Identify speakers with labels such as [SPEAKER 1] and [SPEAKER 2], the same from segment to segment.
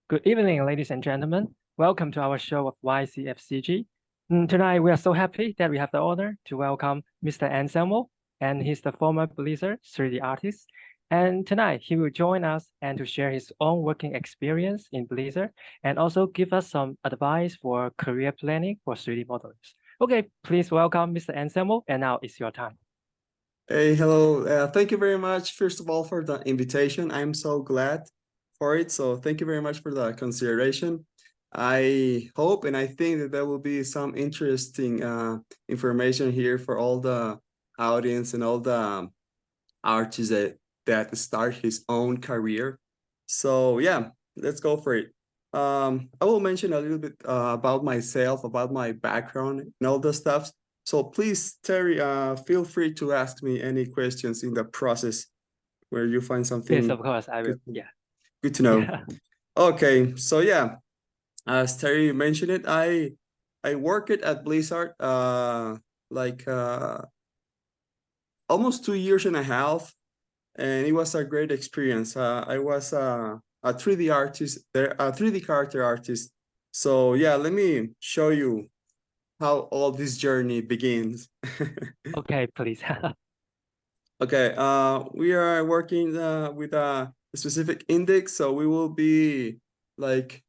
[SPEAKER 1] Good evening, ladies and gentlemen. Welcome to our show of YCF CG. Tonight, we are so happy that we have the honor to welcome Mr. Anselmo, and he's the former Blizzard 3D artist. And tonight, he will join us and to share his own working experience in Blizzard and also give us some advice for career planning for 3D modelers. Okay, please welcome Mr. Anselmo, and now it's your time.
[SPEAKER 2] Hey, hello. Thank you very much, first of all, for the invitation. I'm so glad for it. So thank you very much for the consideration. I hope and I think that there will be some interesting information here for all the audience and all the artists that start his own career. So yeah, let's go for it. I will mention a little bit about myself, about my background and all the stuff. So please, Terry, feel free to ask me any questions in the process where you find something.
[SPEAKER 1] Yes, of course, I will. Yeah.
[SPEAKER 2] Good to know.
[SPEAKER 1] Yeah.
[SPEAKER 2] Okay, so yeah, as Terry mentioned it, I worked at Blizzard almost 2 years and a half, and it was a great experience. I was a 3D artist there, a 3D character artist. So yeah, let me show you how all this journey begins.
[SPEAKER 1] Okay, please.
[SPEAKER 2] Okay, we are working with a specific index, so we will be like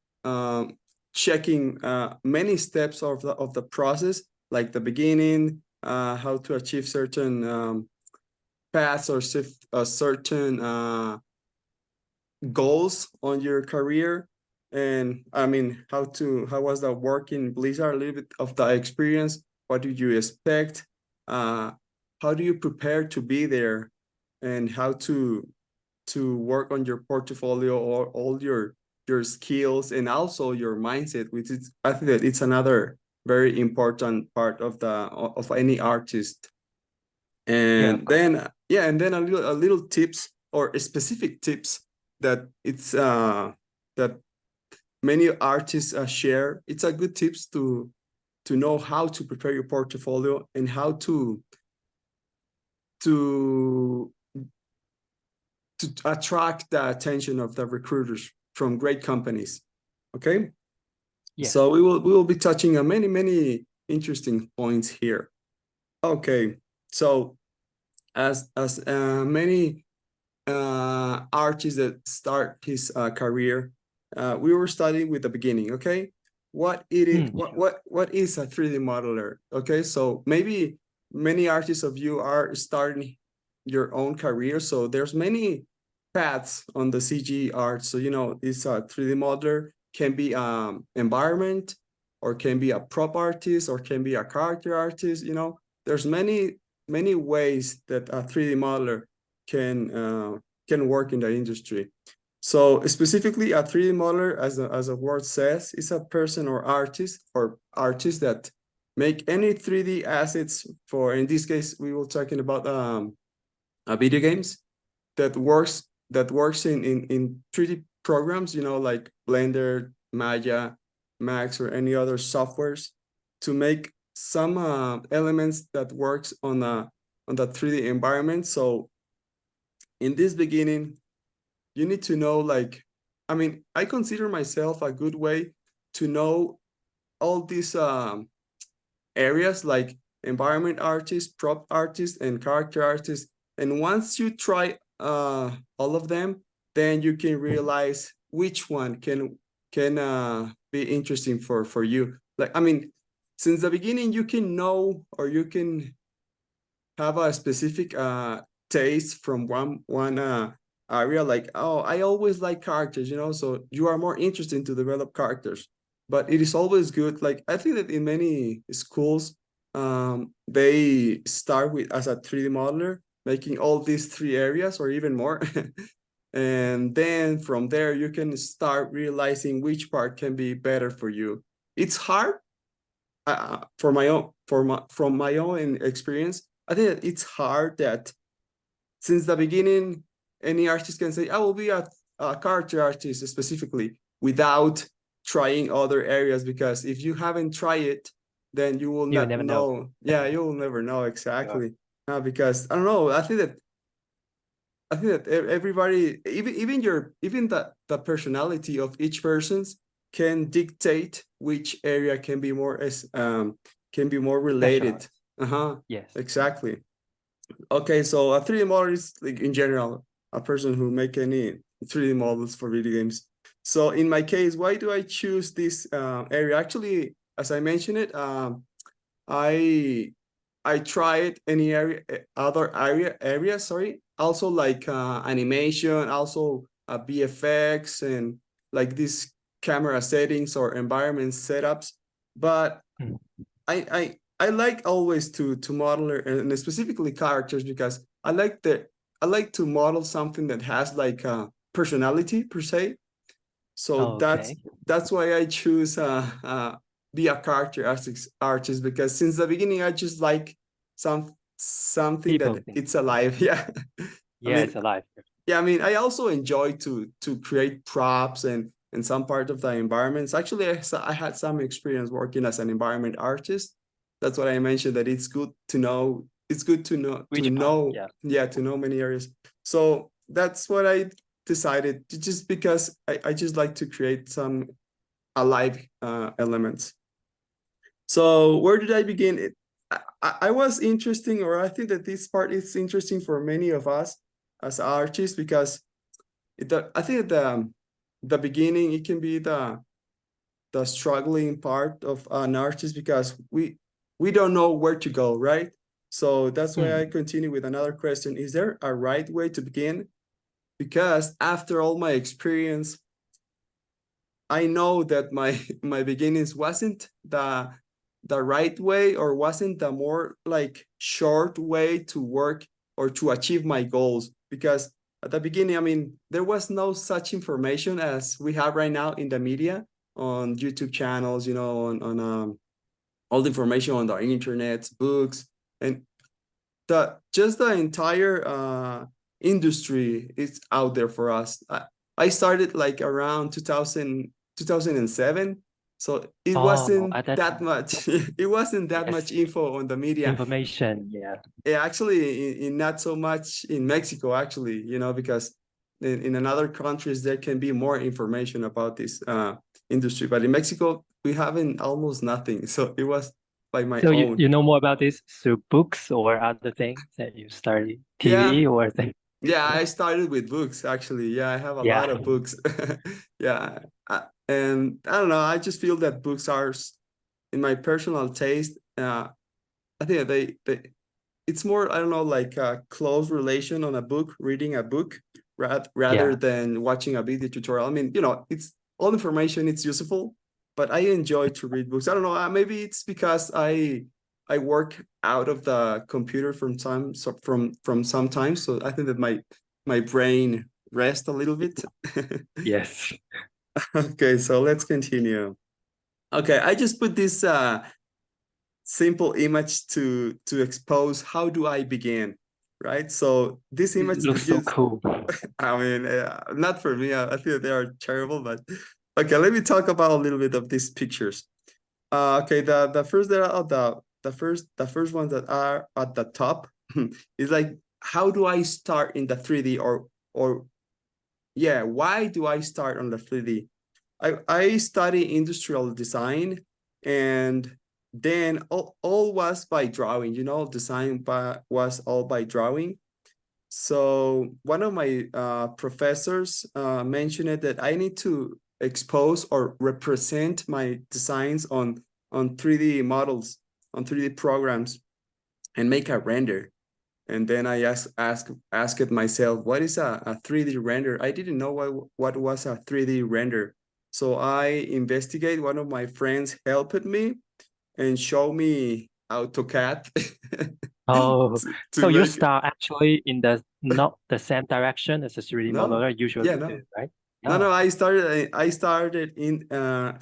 [SPEAKER 2] checking many steps of the process, like the beginning, how to achieve certain paths or certain goals on your career, and I mean how was the work in Blizzard, a little bit of the experience. What do you expect? How do you prepare to be there, and how to work on your portfolio or all your skills and also your mindset, which is, I think that it's another very important part of any artist. And then a little tips or specific tips that it's that many artists share. It's a good tips to know how to prepare your portfolio and how to attract the attention of the recruiters from great companies. Okay.
[SPEAKER 1] Yeah.
[SPEAKER 2] So we will be touching on many interesting points here. Okay, so as many artists that start his career, we were studying with the beginning. Okay, what is a 3D modeler? Okay, so maybe many artists of you are starting your own career, so there's many paths on the CG art. So this 3D modeler can be environment, or can be a prop artist, or can be a character artist. There's many ways that a 3D modeler can work in the industry. So specifically, a 3D modeler, as the word says, is a person or artist that make any 3D assets for, in this case, we were talking about video games, that works in 3D programs, like Blender, Maya, Max, or any other softwares, to make some elements that works on the 3D environment. So in this beginning, you need to know, I consider myself a good way to know all these areas, like environment artist, prop artist, and character artist. And once you try all of them, then you can realize which one can be interesting for you. Since the beginning, you can know, or you can have a specific taste from one area, like, oh, I always like characters, so you are more interested to develop characters. But it is always good, like, I think that in many schools, they start with as a 3D modeler, making all these 3 areas or even more. And then from there, you can start realizing which part can be better for you. It's hard. From my own experience, I think that it's hard that since the beginning, any artist can say, I will be a character artist specifically, without trying other areas, because if you haven't tried it, then you will not
[SPEAKER 1] never
[SPEAKER 2] know. Yeah, you will never know exactly. Because I don't know, I think that I think that everybody, even the personality of each person's can dictate which area can be more related.
[SPEAKER 1] Specialized. Yes.
[SPEAKER 2] Exactly. Okay, so a 3D model is like in general a person who make any 3D models for video games. So in my case, why do I choose this area? Actually, as I mentioned it, I tried any area, sorry. Also like animation, also VFX and like these camera settings or environment setups. But
[SPEAKER 1] Mm.
[SPEAKER 2] I like always to model and specifically characters because I like to model something that has like a personality per se. So
[SPEAKER 1] Okay.
[SPEAKER 2] that's why I choose be a character artist because since the beginning I just like something
[SPEAKER 1] People
[SPEAKER 2] that
[SPEAKER 1] think.
[SPEAKER 2] it's alive. Yeah. I
[SPEAKER 1] Yeah,
[SPEAKER 2] mean,
[SPEAKER 1] it's alive.
[SPEAKER 2] yeah, I mean, I also enjoy to create props and some part of the environments. Actually, I had some experience working as an environment artist. That's what I mentioned, that it's good to know. It's good to
[SPEAKER 1] Which part? Yeah.
[SPEAKER 2] yeah, to know many areas. So that's what I decided, just because I just like to create some alive elements. So where did I begin? I was interesting, or I think that this part is interesting for many of us as artists because I think the beginning, it can be the struggling part of an artist because we don't know where to go, right? So that's why I
[SPEAKER 1] Mm.
[SPEAKER 2] continue with another question. Is there a right way to begin? Because after all my experience, I know that my my beginnings wasn't the right way, or wasn't the more like short way to work or to achieve my goals. Because at the beginning, I mean, there was no such information as we have right now in the media, on YouTube channels, on all the information on the internet, books, and the entire industry is out there for us. I started like around 2007, so it
[SPEAKER 1] Oh,
[SPEAKER 2] wasn't
[SPEAKER 1] at that
[SPEAKER 2] that
[SPEAKER 1] time.
[SPEAKER 2] much. It wasn't that
[SPEAKER 1] Yes.
[SPEAKER 2] much info on the media.
[SPEAKER 1] Information. Yeah.
[SPEAKER 2] Yeah, actually, in not so much in Mexico, actually, because in another countries there can be more information about this industry, but in Mexico we haven't almost nothing. So it was by my
[SPEAKER 1] So
[SPEAKER 2] own.
[SPEAKER 1] you know more about this through books or other things that you study,
[SPEAKER 2] Yeah,
[SPEAKER 1] TV or thing?
[SPEAKER 2] yeah, I started with books actually. Yeah, I have a lot
[SPEAKER 1] Yeah.
[SPEAKER 2] of books. Yeah, and I don't know. I just feel that books are, in my personal taste. I think they it's more, I don't know, like a close relation on a book, reading a book, rather
[SPEAKER 1] Yeah.
[SPEAKER 2] than watching a video tutorial. I mean, it's all information. It's useful, but I enjoy to read books. I don't know. Maybe it's because I work out of the computer from sometimes, so I think that my brain rests a little bit.
[SPEAKER 1] Yes.
[SPEAKER 2] Okay, so let's continue. Okay, I just put this simple image to expose how do I begin, right? So this
[SPEAKER 1] It
[SPEAKER 2] image
[SPEAKER 1] looks so
[SPEAKER 2] just,
[SPEAKER 1] cool.
[SPEAKER 2] I mean, not for me. I feel they are terrible, but okay. Let me talk about a little bit of these pictures. Okay, the first that are the first ones that are at the top is like, how do I start in the 3D, or yeah, why do I start on the 3D? I study industrial design, and then all was by drawing, design was all by drawing. So one of my professors mentioned it, that I need to expose or represent my designs on 3D models, on 3D programs, and make a render. And then I asked myself, what is a 3D render? I didn't know what was a 3D render. So I investigate. One of my friends helped me and showed me AutoCAD
[SPEAKER 1] Oh,
[SPEAKER 2] to
[SPEAKER 1] so you
[SPEAKER 2] make it.
[SPEAKER 1] start actually in the not the same direction as a 3D
[SPEAKER 2] No,
[SPEAKER 1] modeler
[SPEAKER 2] yeah,
[SPEAKER 1] usually do,
[SPEAKER 2] no.
[SPEAKER 1] right?
[SPEAKER 2] No,
[SPEAKER 1] No.
[SPEAKER 2] I started in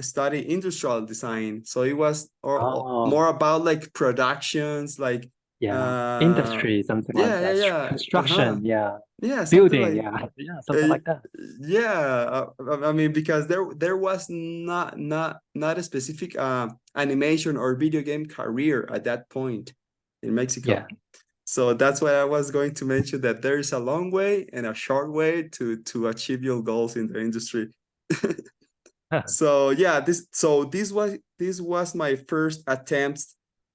[SPEAKER 2] study industrial design. So it was or
[SPEAKER 1] Oh,
[SPEAKER 2] more about like productions, like
[SPEAKER 1] yeah.
[SPEAKER 2] uh
[SPEAKER 1] Industry, something like
[SPEAKER 2] yeah, yeah,
[SPEAKER 1] that.
[SPEAKER 2] yeah. Uh-huh.
[SPEAKER 1] Construction, yeah.
[SPEAKER 2] Yeah, something
[SPEAKER 1] Building,
[SPEAKER 2] like
[SPEAKER 1] yeah. Yeah, something
[SPEAKER 2] uh,
[SPEAKER 1] like that.
[SPEAKER 2] yeah. I mean, because there was not a specific animation or video game career at that point in
[SPEAKER 1] Yeah.
[SPEAKER 2] Mexico. So that's why I was going to mention that there is a long way and a short way to achieve your goals in the industry. So yeah, this was my first attempt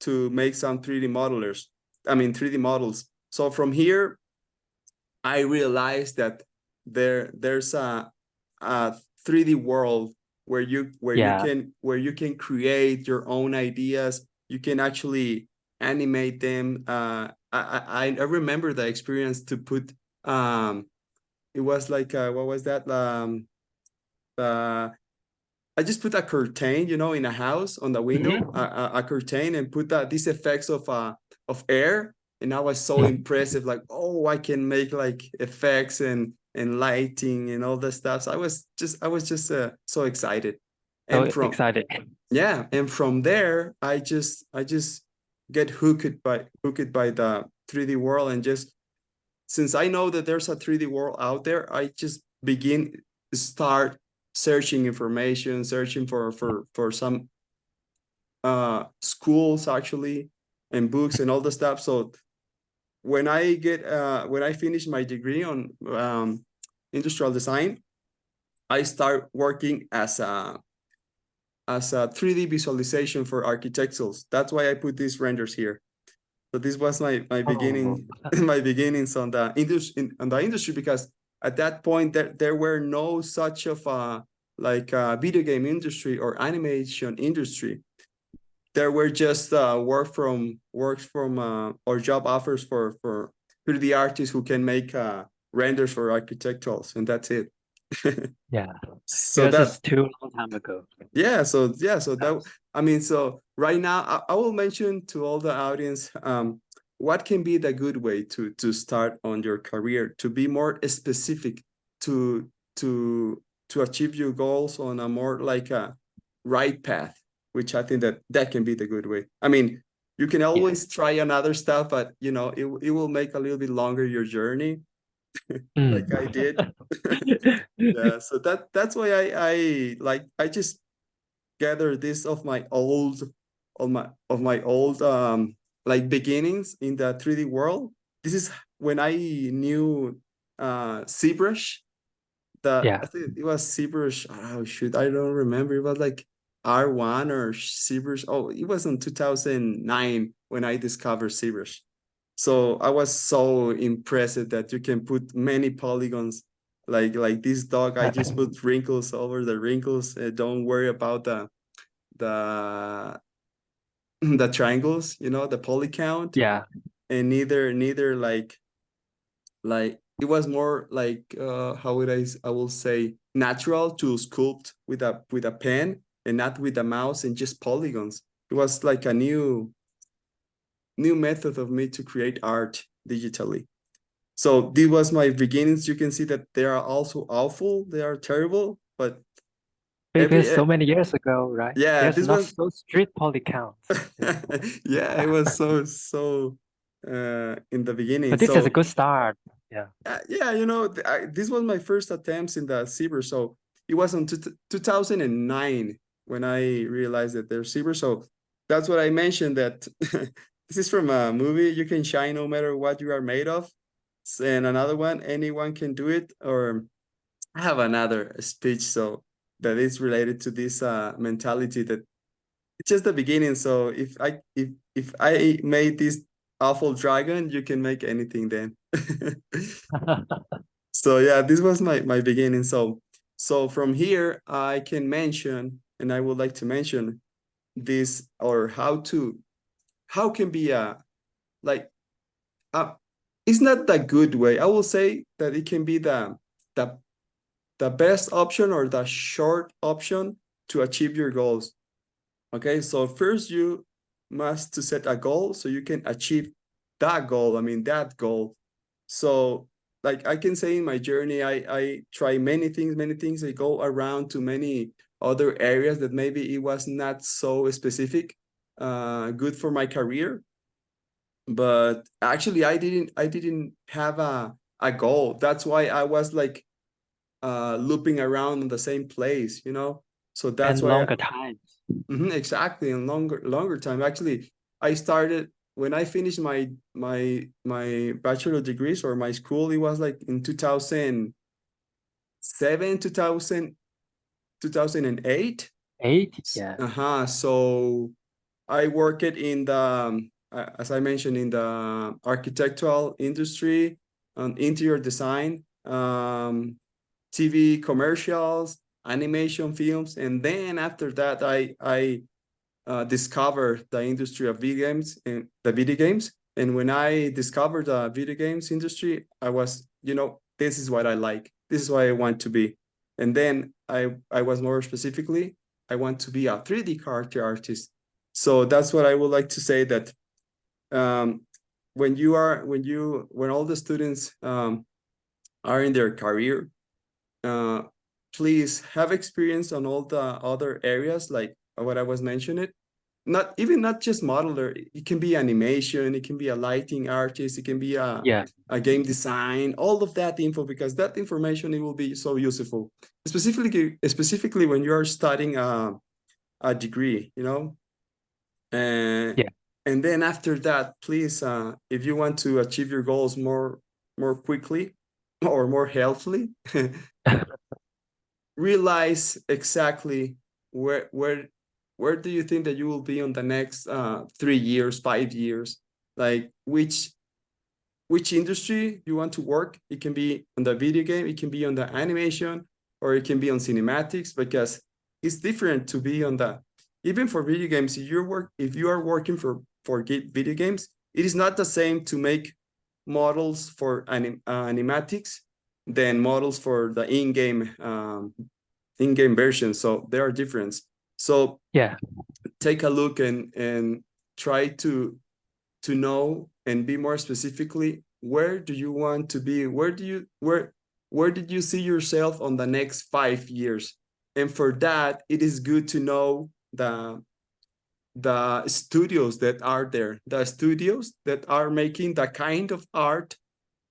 [SPEAKER 2] to make some 3D modelers. I mean 3D models. So from here, I realized that there's a 3D world where
[SPEAKER 1] Yeah.
[SPEAKER 2] you can create your own ideas. You can actually animate them. I remember the experience to put it was like what was that uh I just put a curtain, in a house on the window,
[SPEAKER 1] Mhm.
[SPEAKER 2] a curtain, and put these effects of air, and I was so impressive. Like, oh, I can make like effects and lighting and all that stuff. So I was just so excited,
[SPEAKER 1] So
[SPEAKER 2] and
[SPEAKER 1] excited.
[SPEAKER 2] from there, I just get hooked by the 3D world, and just since I know that there's a 3D world out there, I just start searching information, searching for some schools actually and books and all the stuff. So when I finish my degree on industrial design, I start working as a 3D visualization for architecturals. That's why I put these renders here. So this was my
[SPEAKER 1] Oh,
[SPEAKER 2] my beginnings on the industry, because at that point there were no such of a like a video game industry or animation industry. There were just works from or job offers for 3D artists who can make renders for architecturals, and that's it.
[SPEAKER 1] yeah.
[SPEAKER 2] So
[SPEAKER 1] Because
[SPEAKER 2] that
[SPEAKER 1] it's too long time ago.
[SPEAKER 2] so that I mean, so right now I will mention to all the audience what can be the good way to start on your career, to be more specific, to to to achieve your goals on a more like a right path, which I think that can be the good way. I mean, you can
[SPEAKER 1] Yeah.
[SPEAKER 2] always try another stuff, but it will make a little bit longer your journey,
[SPEAKER 1] Mm.
[SPEAKER 2] like I did. Yeah, so that's why I just gather this of my old like beginnings in the 3D world. This is when I knew ZBrush. I
[SPEAKER 1] Yeah.
[SPEAKER 2] think it was ZBrush. Oh shoot, I don't remember. It was like R1 or ZBrush. Oh, it was in 2009 when I discovered ZBrush. So I was so impressed that you can put many polygons. Like this dog, I just put wrinkles over the wrinkles. Don't worry about the the triangles, the poly count,
[SPEAKER 1] Yeah.
[SPEAKER 2] and neither like it was more like how would I will say natural to sculpt with a pen and not with a mouse and just polygons. It was like a new method of me to create art digitally. So this was my beginnings. You can see that they are also awful, they are terrible, but
[SPEAKER 1] Because
[SPEAKER 2] every
[SPEAKER 1] so many years ago, right?
[SPEAKER 2] yeah,
[SPEAKER 1] There's
[SPEAKER 2] this
[SPEAKER 1] not
[SPEAKER 2] was
[SPEAKER 1] so strict poly counts.
[SPEAKER 2] yeah, it was so in the beginning.
[SPEAKER 1] But this is a
[SPEAKER 2] So
[SPEAKER 1] good start. Yeah.
[SPEAKER 2] yeah, this was my first attempts in the Cyber. So it was in 2009 when I realized that there's Cyber. So that's what I mentioned, that this is from a movie. You can shine no matter what you are made of. And another one, anyone can do it. Or I have another speech so that is related to this mentality that it's just the beginning. So if I made this awful dragon, you can make anything then. So yeah, this was my beginning. So from here I can mention, and I would like to mention this, or how can be a like uh it's not the good way. I will say that it can be the the best option or the short option to achieve your goals. Okay, so first you must to set a goal so you can achieve that goal. I mean that goal. So like I can say in my journey, I try many things. I go around to many other areas that maybe it was not so specific, good for my career. But actually I didn't have a goal. That's why I was like looping around in the same place. So that's
[SPEAKER 1] And
[SPEAKER 2] why
[SPEAKER 1] longer times.
[SPEAKER 2] exactly, in longer time. Actually, I started. when I finished my bachelor degrees or my school, it was like in 2007, 2008.
[SPEAKER 1] 8? Yeah.
[SPEAKER 2] So I worked in the, as I mentioned, in the architectural industry, interior design, TV commercials, animation films, and then after that, I discovered the industry of video games and the video games. And when I discovered the video games industry, I was, this is what I like. This is what I want to be. And then I was more specifically, I want to be a 3D character artist. So that's what I would like to say, that when all the students are in their career, uh, please have experience on all the other areas, like what I was mentioning. Not just modeler, it can be animation, it can be a lighting artist, it can be
[SPEAKER 1] Yeah.
[SPEAKER 2] a game design, all of that info, because that information, it will be so useful, specifically when you are studying a degree, and
[SPEAKER 1] Yeah.
[SPEAKER 2] and then after that, please, if you want to achieve your goals more quickly or more healthily, realize exactly where do you think that you will be on the next 3 years, 5 years, like which industry you want to work. It can be on the video game, it can be on the animation, or it can be on cinematics, because it's different to be on the, even for video games, if you are working for video games, it is not the same to make models for animatics than models for the in-game version. So there are difference. So
[SPEAKER 1] Yeah.
[SPEAKER 2] take a look and try to know and be more specifically, where do you want to be? Where did you see yourself on the next 5 years? And for that, it is good to know the studios that are there, the studios that are making the kind of art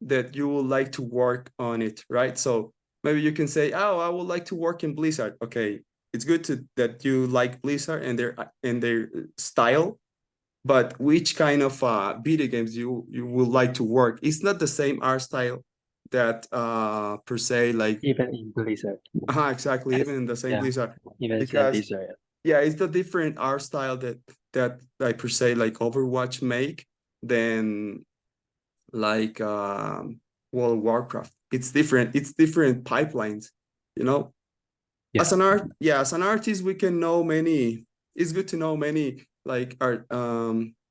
[SPEAKER 2] that you would like to work on it, right? So maybe you can say, oh, I would like to work in Blizzard. Okay, it's good that you like Blizzard and their style, but which kind of video games you would like to work? It's not the same art style that per se, like,
[SPEAKER 1] Even in Blizzard.
[SPEAKER 2] exactly, even in the same
[SPEAKER 1] Yeah.
[SPEAKER 2] Blizzard,
[SPEAKER 1] Even in
[SPEAKER 2] because
[SPEAKER 1] Blizzard.
[SPEAKER 2] yeah, it's the different art style that like per se, like Overwatch make than like World of Warcraft. It's different pipelines, you know.
[SPEAKER 1] Yeah.
[SPEAKER 2] As an artist, we can know many. It's good to know many, like, art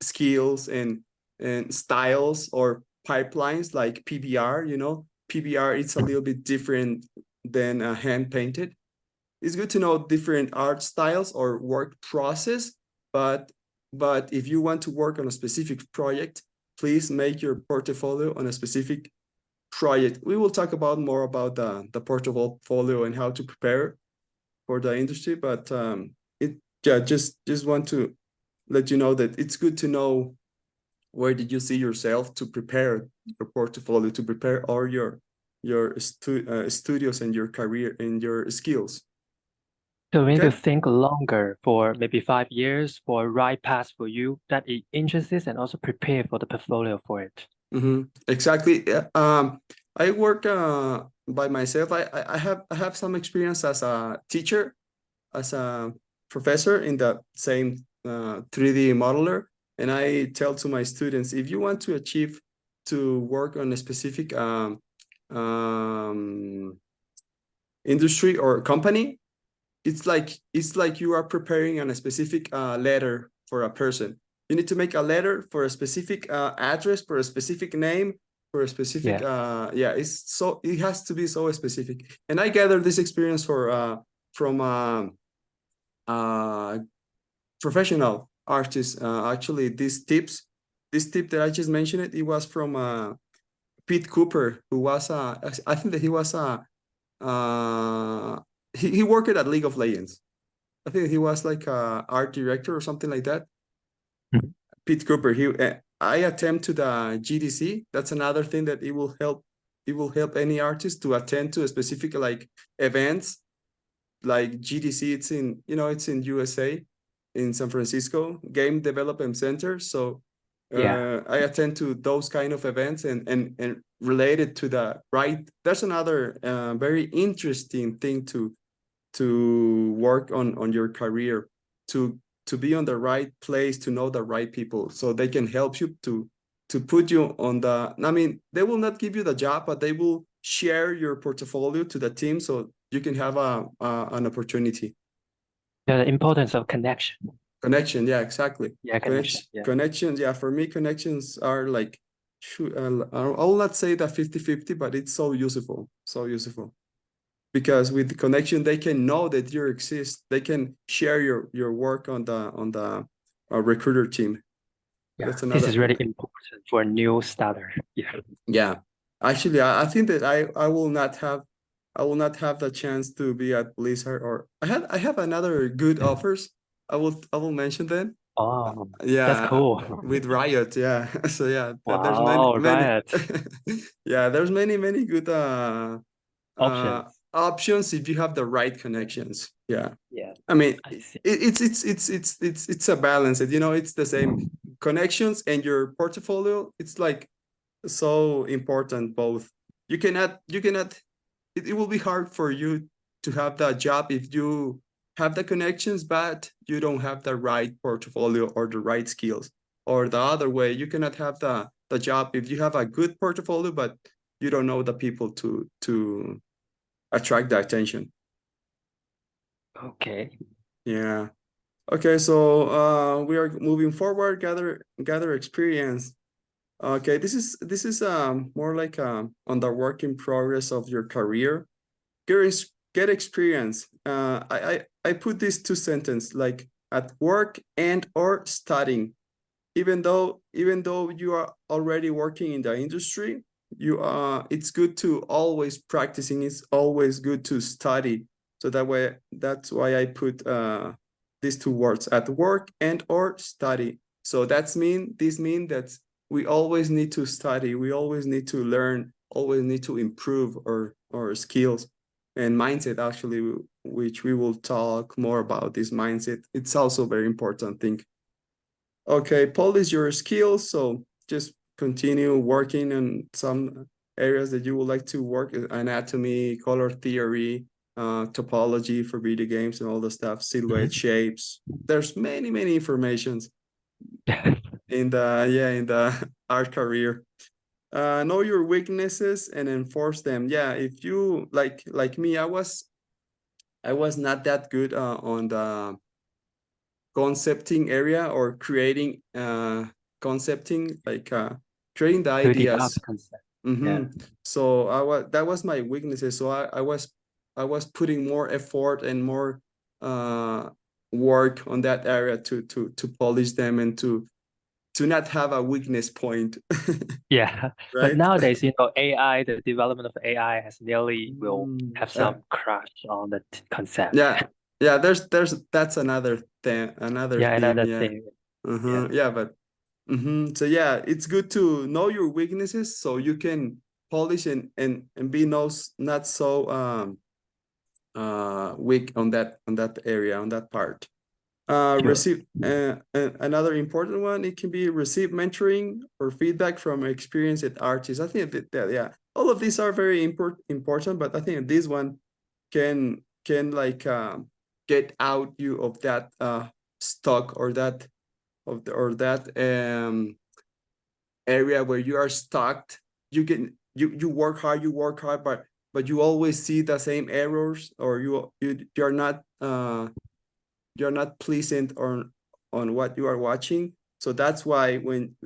[SPEAKER 2] skills and styles or pipelines, like PBR. PBR, it's a little bit different than hand painted. It's good to know different art styles or work process, but if you want to work on a specific project, please make your portfolio on a specific project. We will talk about more about the portfolio and how to prepare for the industry, but it yeah, just want to let you know that it's good to know where did you see yourself to prepare your portfolio, to prepare all your studios and your career and your skills.
[SPEAKER 1] So we need to
[SPEAKER 2] Okay.
[SPEAKER 1] think longer for maybe 5 years for right path for you that it interests and also prepare for the portfolio for it.
[SPEAKER 2] Exactly. Yeah. I work by myself. I have some experience as a teacher, as a professor in the same 3D modeler, and I tell to my students, if you want to achieve to work on a specific industry or company, it's like you are preparing on a specific letter for a person. You need to make a letter for a specific address, for a specific name, for a specific
[SPEAKER 1] Yeah.
[SPEAKER 2] it has to be so specific. And I gathered this experience from professional artists. Actually, this tip that I just mentioned, it was from Pete Cooper, who was I think that he was he worked at League of Legends. I think he was like a art director or something like that.
[SPEAKER 1] Mhm.
[SPEAKER 2] Pete Cooper. I attempt to the GDC. That's another thing that it will help. It will help any artist to attend to a specific, like, events, like GDC. It's in USA, in San Francisco Game Development Center. So
[SPEAKER 1] Yeah.
[SPEAKER 2] I attend to those kind of events and related to the right. There's another very interesting thing to work on your career, to be on the right place, to know the right people, so they can help you to put you on the. I mean, they will not give you the job, but they will share your portfolio to the team, so you can have an opportunity.
[SPEAKER 1] The importance of connection.
[SPEAKER 2] Connection, yeah, exactly.
[SPEAKER 1] Yeah, connection. Yeah.
[SPEAKER 2] Connections, yeah, for me, connections are like, I will not say that 50-50, but it's so useful, so useful. Because with the connection, they can know that you exist. They can share your work on the recruiter team.
[SPEAKER 1] Yeah.
[SPEAKER 2] That's
[SPEAKER 1] This is
[SPEAKER 2] another.
[SPEAKER 1] really important for a new starter. Yeah.
[SPEAKER 2] Yeah, actually, I think that I will not have the chance to be at Blizzard, or I have another good offers. I will mention them.
[SPEAKER 1] Oh, that's
[SPEAKER 2] Yeah,
[SPEAKER 1] cool.
[SPEAKER 2] with Riot, yeah. So yeah, there's
[SPEAKER 1] Wow,
[SPEAKER 2] many
[SPEAKER 1] right.
[SPEAKER 2] yeah, there's many good uh
[SPEAKER 1] Options.
[SPEAKER 2] options if you have the right connections. Yeah.
[SPEAKER 1] Yeah,
[SPEAKER 2] I mean,
[SPEAKER 1] I see.
[SPEAKER 2] it's a balance. It's the same connections and your portfolio. It's like so important both. You cannot it will be hard for you to have that job if you have the connections but you don't have the right portfolio or the right skills, or the other way, you cannot have the job if you have a good portfolio but you don't know the people to attract the attention.
[SPEAKER 1] Okay.
[SPEAKER 2] Yeah. Okay, so we are moving forward. Gather experience. Okay, this is more like on the work in progress of your career. Get experience. I put these two sentences like at work and or studying. Even though you are already working in the industry, it's good to always practicing. It's always good to study. So that's why I put these two words at work and or study. So this mean that we always need to study. We always need to learn. Always need to improve our skills and mindset. Actually, which we will talk more about this mindset. It's also very important thing. Okay, polish your skills. So just continue working on some areas that you would like to work: anatomy, color theory, topology for video games, and all the stuff, silhouette, shapes. There's many informations in the art career. Know your weaknesses and enforce them. Yeah, if you like me, I was not that good on the concepting area, or creating concepting, like creating the
[SPEAKER 1] To develop
[SPEAKER 2] ideas.
[SPEAKER 1] concept. Yeah.
[SPEAKER 2] Mm-hmm. So that was my weaknesses. So I was putting more effort and more work on that area to polish them and to not have a weakness point.
[SPEAKER 1] Yeah. But
[SPEAKER 2] Right.
[SPEAKER 1] nowadays, AI, the development of AI has nearly will have
[SPEAKER 2] Yeah.
[SPEAKER 1] some crash on the concept.
[SPEAKER 2] Yeah. Yeah, that's another thing, another
[SPEAKER 1] Yeah,
[SPEAKER 2] theme.
[SPEAKER 1] another
[SPEAKER 2] Yeah.
[SPEAKER 1] thing. Yeah.
[SPEAKER 2] Yeah, but so yeah, it's good to know your weaknesses so you can polish and be not so weak on that area, on that part.
[SPEAKER 1] Sure.
[SPEAKER 2] Receive another important one. It can be receive mentoring or feedback from experienced artists. I think that yeah, all of these are very important, but I think this one can like get out you of that stock, or that or that area where you are stuck. You work hard, but you always see the same errors, or you're not pleasant on what you are watching. So that's why when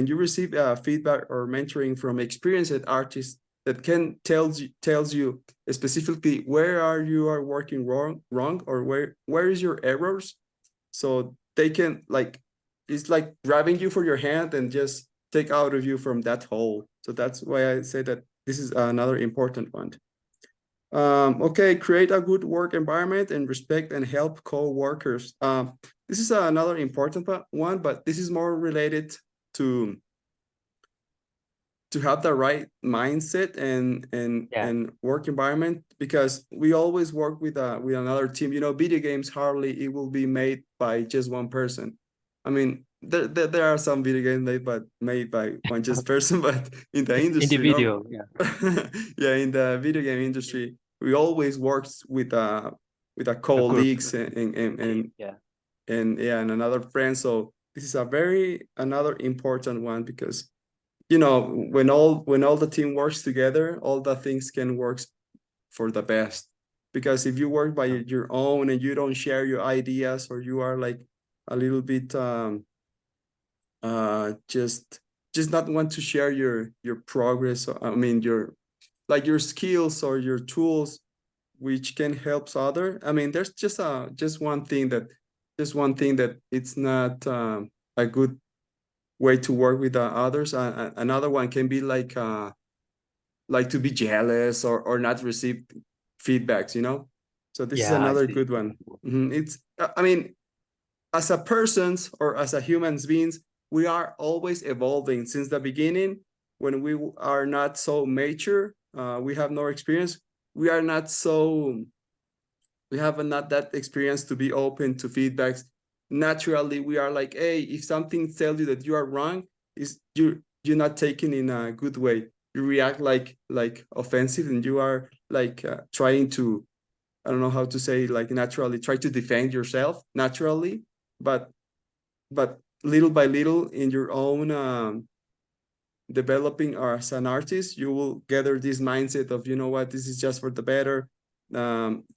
[SPEAKER 2] you receive feedback or mentoring from experienced artists that can tells you specifically where are working wrong, or where is your errors, so they can like, it's like grabbing you for your hand and just take out of you from that hole. So that's why I say that this is another important one. Okay, create a good work environment and respect and help co-workers. This is another important one, but this is more related to have the right mindset
[SPEAKER 1] Yeah.
[SPEAKER 2] and work environment, because we always work with another team. Video games hardly it will be made by just one person. I mean, there are some video games made by one just person, but in the industry,
[SPEAKER 1] Individual, yeah.
[SPEAKER 2] yeah, in the video game industry, we always worked with
[SPEAKER 1] A group.
[SPEAKER 2] colleagues
[SPEAKER 1] Yeah.
[SPEAKER 2] and another friend. So this is another important one, because when all the team works together, all the things can work for the best. Because if you work by your own and you don't share your ideas, or you are like a little bit just not want to share your progress, I mean your skills or your tools, which can help other. I mean, there's just one thing that it's not a good way to work with others. Another one can be like to be jealous, or not receive feedbacks, So this is
[SPEAKER 1] Yeah, I
[SPEAKER 2] another
[SPEAKER 1] see.
[SPEAKER 2] good one. It's I mean, as a persons or as a humans beings, we are always evolving since the beginning. When we are not so mature, we have no experience. We are not so we have not that experience to be open to feedbacks. Naturally, we are like, hey, if something tells you that you are wrong, is you're not taking in a good way. You react like offensive, and you are like trying to, I don't know how to say, like naturally try to defend yourself naturally, but little by little in your own developing as an artist, you will gather this mindset of, you know what, this is just for the better,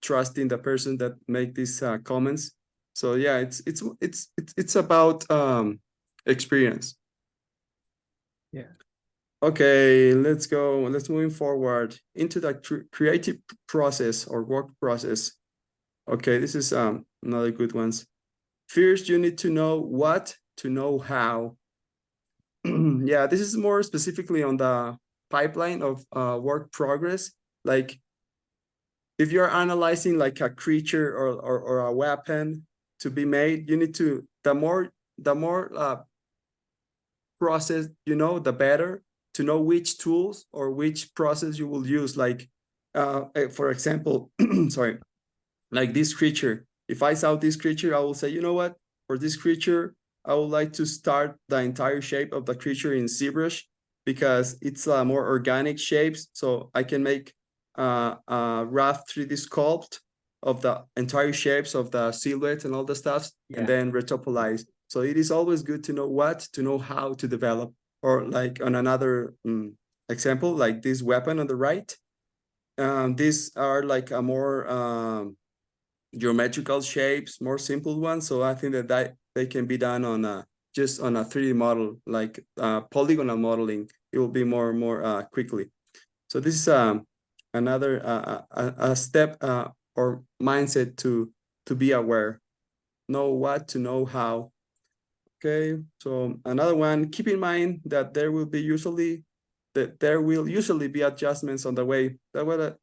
[SPEAKER 2] trusting the person that make these comments. So yeah, it's about experience.
[SPEAKER 1] Yeah.
[SPEAKER 2] Okay, let's go. Let's move forward into the creative process or work process. Okay, this is another good ones. First, you need to know what to know how. Yeah, this is more specifically on the pipeline of work progress. Like if you're analyzing like a creature or a weapon to be made, you need to, the more process the better, to know which tools or which process you will use. Like for example, sorry, like this creature. If I saw this creature, I will say, you know what, for this creature, I would like to start the entire shape of the creature in ZBrush, because it's more organic shapes. So I can make a rough 3D sculpt of the entire shapes of the silhouette and all the stuff,
[SPEAKER 1] Yeah.
[SPEAKER 2] and then retopolize. So it is always good to know what, to know how to develop. Or like on another example, like this weapon on the right. These are like a more geometrical shapes, more simple ones. So I think that they can be done on just on a 3D model, like polygonal modeling. It will be more quickly. So this is another a step or mindset to be aware. Know what to know how. Okay, so another one, keep in mind that there will usually be adjustments on the way. That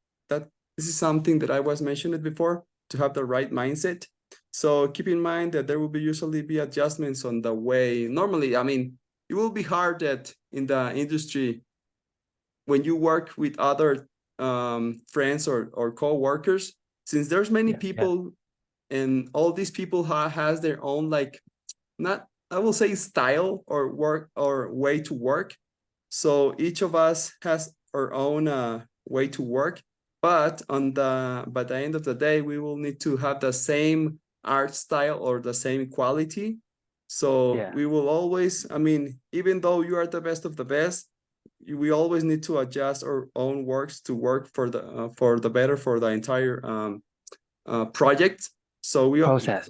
[SPEAKER 2] this is something that I was mentioned before, to have the right mindset. So keep in mind that there will usually be adjustments on the way. Normally, I mean, it will be hard that in the industry, when you work with other friends or co-workers, since there's many people, and all these people has their own, like, not, I will say, style or work or way to work. So each of us has our own way to work, but by the end of the day, we will need to have the same art style or the same quality. So we will always, I mean, even though you are the best of the best, we always need to adjust our own works to work for the better for the entire project. So we
[SPEAKER 1] Process,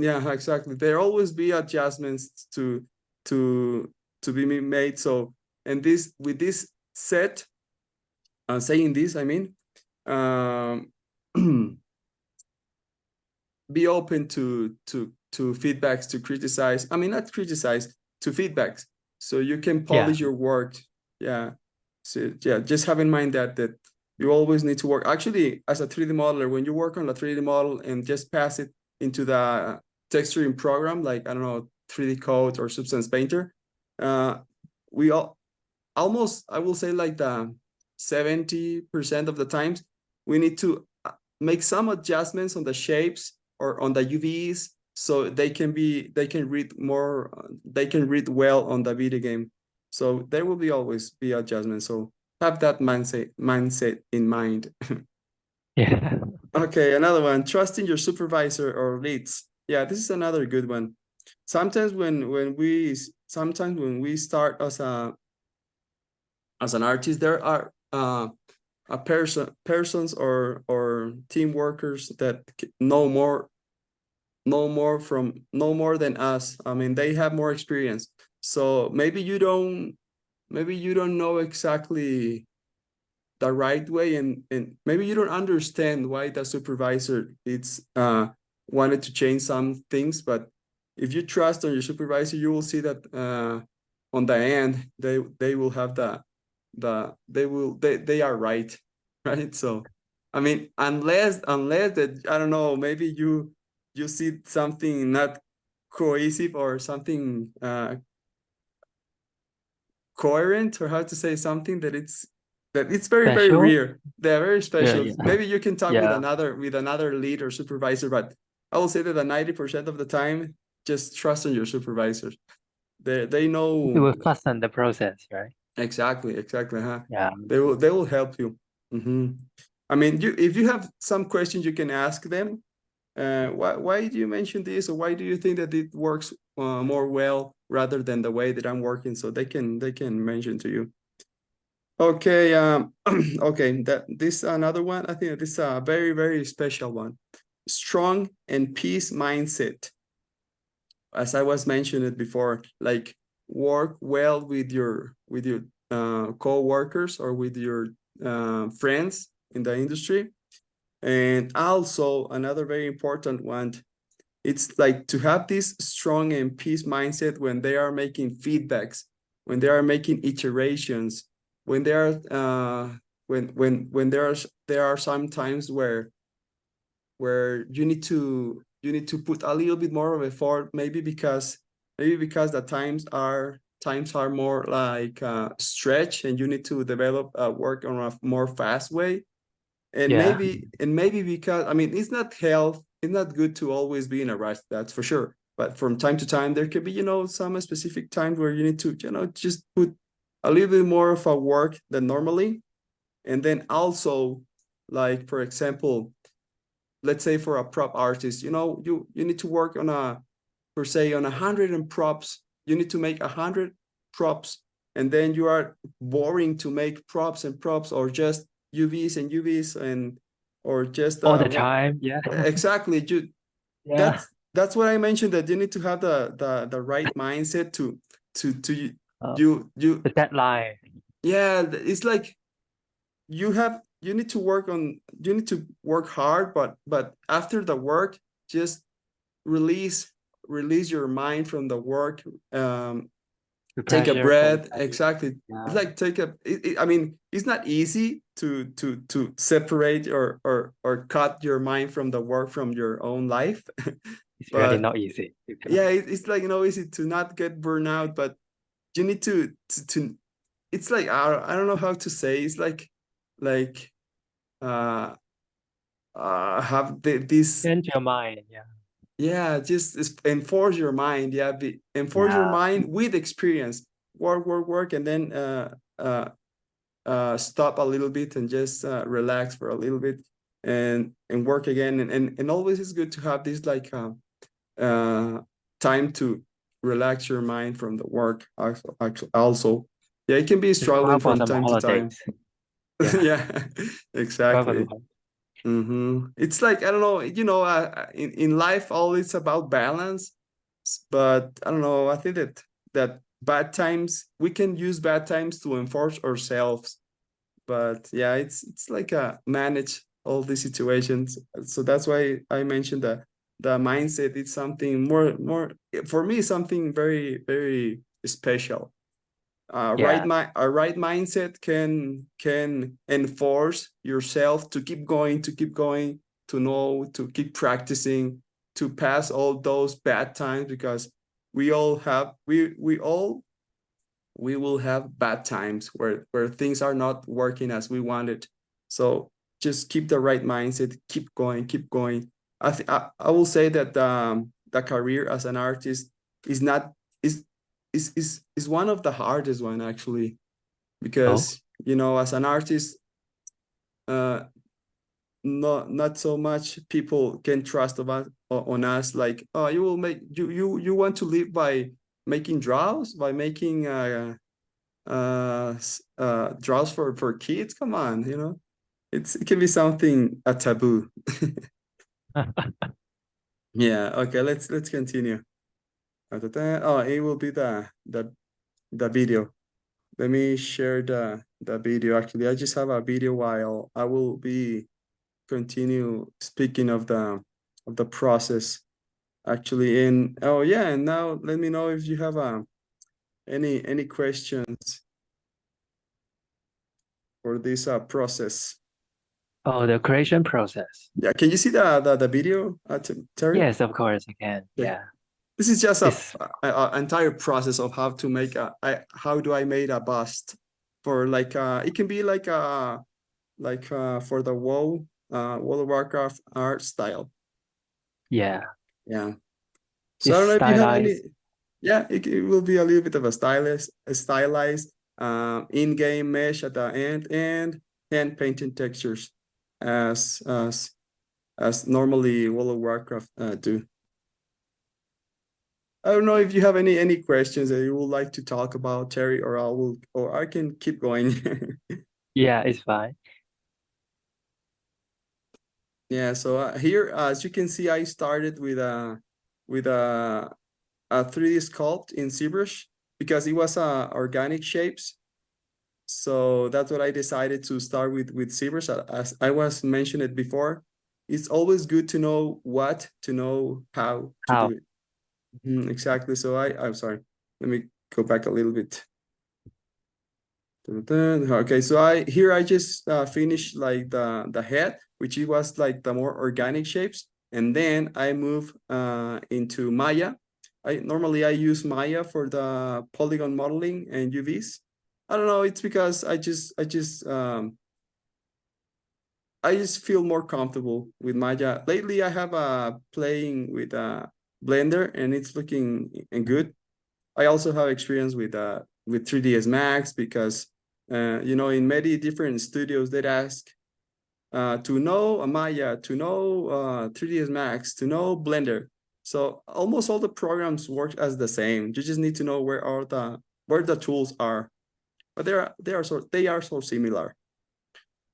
[SPEAKER 2] yeah, exactly. There always be adjustments to be made. So, and this, with this set, saying this, I mean, be open to feedbacks, to criticize. I mean, not criticize, to feedbacks, so you can polish your work. Yeah. So yeah, just have in mind that you always need to work. Actually, as a 3D modeler, when you work on a 3D model and just pass it into the texturing program, like, I don't know, 3D Code or Substance Painter, we almost, I will say, like the 70% of the times, we need to make some adjustments on the shapes or on the UVs, so they can read more, they can read well on the video game. So there will always be adjustments. So have that mindset in mind.
[SPEAKER 1] Yeah.
[SPEAKER 2] Okay, another one, trusting your supervisor or leads. Yeah, this is another good one. Sometimes when we start as an artist, there are persons or team workers that know more than us. I mean, they have more experience. So maybe you don't know exactly the right way, and maybe you don't understand why the supervisor wanted to change some things. But if you trust on your supervisor, you will see that on the end they will have they are right. Right. So I mean, unless that, I don't know, maybe you see something not cohesive or something coherent, or how to say, something that it's very, very
[SPEAKER 1] Special.
[SPEAKER 2] rare. They're very
[SPEAKER 1] Yeah,
[SPEAKER 2] special.
[SPEAKER 1] yeah.
[SPEAKER 2] Maybe you can talk with
[SPEAKER 1] Yeah.
[SPEAKER 2] another lead or supervisor, but I will say that 90% of the time, just trust in your supervisors. They
[SPEAKER 1] It
[SPEAKER 2] know
[SPEAKER 1] will fasten the process, right?
[SPEAKER 2] exactly, huh?
[SPEAKER 1] Yeah.
[SPEAKER 2] They will help you. I mean, if you have some questions, you can ask them. Why do you mention this, or why do you think that it works more well rather than the way that I'm working? So they can mention to you. Okay, okay, this another one. I think this is a very, very special one. Strong and peace mindset. As I was mentioning before, like work well with your co-workers or with your friends in the industry. And also another very important one, it's like to have this strong and peace mindset when they are making feedbacks, when they are making iterations, when they are when there are some times where you need to put a little bit more of effort, maybe because the times are more like stretch, and you need to develop work on a more fast way. And
[SPEAKER 1] Yeah.
[SPEAKER 2] maybe because, I mean, it's not good to always be in a rush, that's for sure. But from time to time, there could be, some specific times where you need to, just put a little bit more of a work than normally. And then also, like, for example, let's say for a prop artist, you need to work on per se, on 100 and props. You need to make 100 props, and then you are boring to make props and props, or just UVs and UVs, or just
[SPEAKER 1] All the
[SPEAKER 2] one.
[SPEAKER 1] time. Yeah.
[SPEAKER 2] Exactly.
[SPEAKER 1] Yeah.
[SPEAKER 2] That's what I mentioned, that you need to have the right mindset to
[SPEAKER 1] Uh,
[SPEAKER 2] you
[SPEAKER 1] the deadline.
[SPEAKER 2] yeah, it's like you need to work hard, but after the work, just release your mind from the work.
[SPEAKER 1] The
[SPEAKER 2] Take a
[SPEAKER 1] pressure from the
[SPEAKER 2] breath.
[SPEAKER 1] study.
[SPEAKER 2] Exactly. It's
[SPEAKER 1] Yeah.
[SPEAKER 2] like I mean, it's not easy to separate or cut your mind from the work, from your own life.
[SPEAKER 1] It's really
[SPEAKER 2] But
[SPEAKER 1] not easy.
[SPEAKER 2] yeah, it's like, easy to not get burnout, but you need to it's like, I don't know how to say, it's like uh have this.
[SPEAKER 1] Change your mind. Yeah.
[SPEAKER 2] Yeah, just enforce your mind. Yeah, enforce your
[SPEAKER 1] Yeah.
[SPEAKER 2] mind with experience. Work, and then stop a little bit and just relax for a little bit, and work again. And always it's good to have this, like time to relax your mind from the work. Also, yeah, it can be
[SPEAKER 1] Just go
[SPEAKER 2] struggling
[SPEAKER 1] out for
[SPEAKER 2] from
[SPEAKER 1] some
[SPEAKER 2] time to time.
[SPEAKER 1] holidays. Yeah.
[SPEAKER 2] Yeah,
[SPEAKER 1] Go out for
[SPEAKER 2] exactly.
[SPEAKER 1] some.
[SPEAKER 2] It's like, I don't know, in life, all it's about balance. But I don't know, I think that bad times, we can use bad times to enforce ourselves. But yeah, it's like manage all these situations. So that's why I mentioned that the mindset is something more, for me, something very, very special.
[SPEAKER 1] Yeah.
[SPEAKER 2] A right mindset can enforce yourself to keep going, to know, to keep practicing, to pass all those bad times, because we all have we will have bad times where things are not working as we wanted. So just keep the right mindset, keep going. I will say that the career as an artist is not is one of the hardest one actually, because you know, as an artist, not so much people can trust on us, like, oh, you will make you want to live by making draws, by making draws for kids. Come on, you know, it can be something a taboo. Yeah, okay, let's continue. Oh, it will be the video. Let me share the video. Actually, I just have a video while I will be continue speaking of the process actually. And oh yeah, and now let me know if you have any questions for this process.
[SPEAKER 1] Oh, the creation process.
[SPEAKER 2] Yeah, can you see the video, Terry?
[SPEAKER 1] Yes, of course I can.
[SPEAKER 2] Okay.
[SPEAKER 1] Yeah.
[SPEAKER 2] This is just
[SPEAKER 1] It's
[SPEAKER 2] a entire process of how to make how do I made a bust for, like, it can be like for the World of Warcraft art style.
[SPEAKER 1] yeah.
[SPEAKER 2] Yeah. So
[SPEAKER 1] It's
[SPEAKER 2] I don't know if you have any.
[SPEAKER 1] stylized.
[SPEAKER 2] Yeah, it will be a little bit of a stylized in-game mesh at the end, and hand painted textures as normally World of Warcraft do. I don't know if you have any questions that you would like to talk about, Terry, or I can keep going.
[SPEAKER 1] Yeah, it's fine.
[SPEAKER 2] Yeah, so here, as you can see, I started with a 3D sculpt in ZBrush because it was organic shapes. So that's what I decided to start with ZBrush. As I was mentioned it before, it's always good to know what to know how to
[SPEAKER 1] How?
[SPEAKER 2] do it. Exactly. So I'm sorry. Let me go back a little bit. Okay, so I just finished like the head, which it was like the more organic shapes, and then I move into Maya. I normally use Maya for the polygon modeling and UVs. I don't know, it's because I just feel more comfortable with Maya. Lately I have playing with Blender, and it's looking good. I also have experience with 3ds Max because you know, in many different studios they ask to know Maya, to know 3ds Max, to know Blender. So almost all the programs work as the same. You just need to know where the tools are, but they are so similar.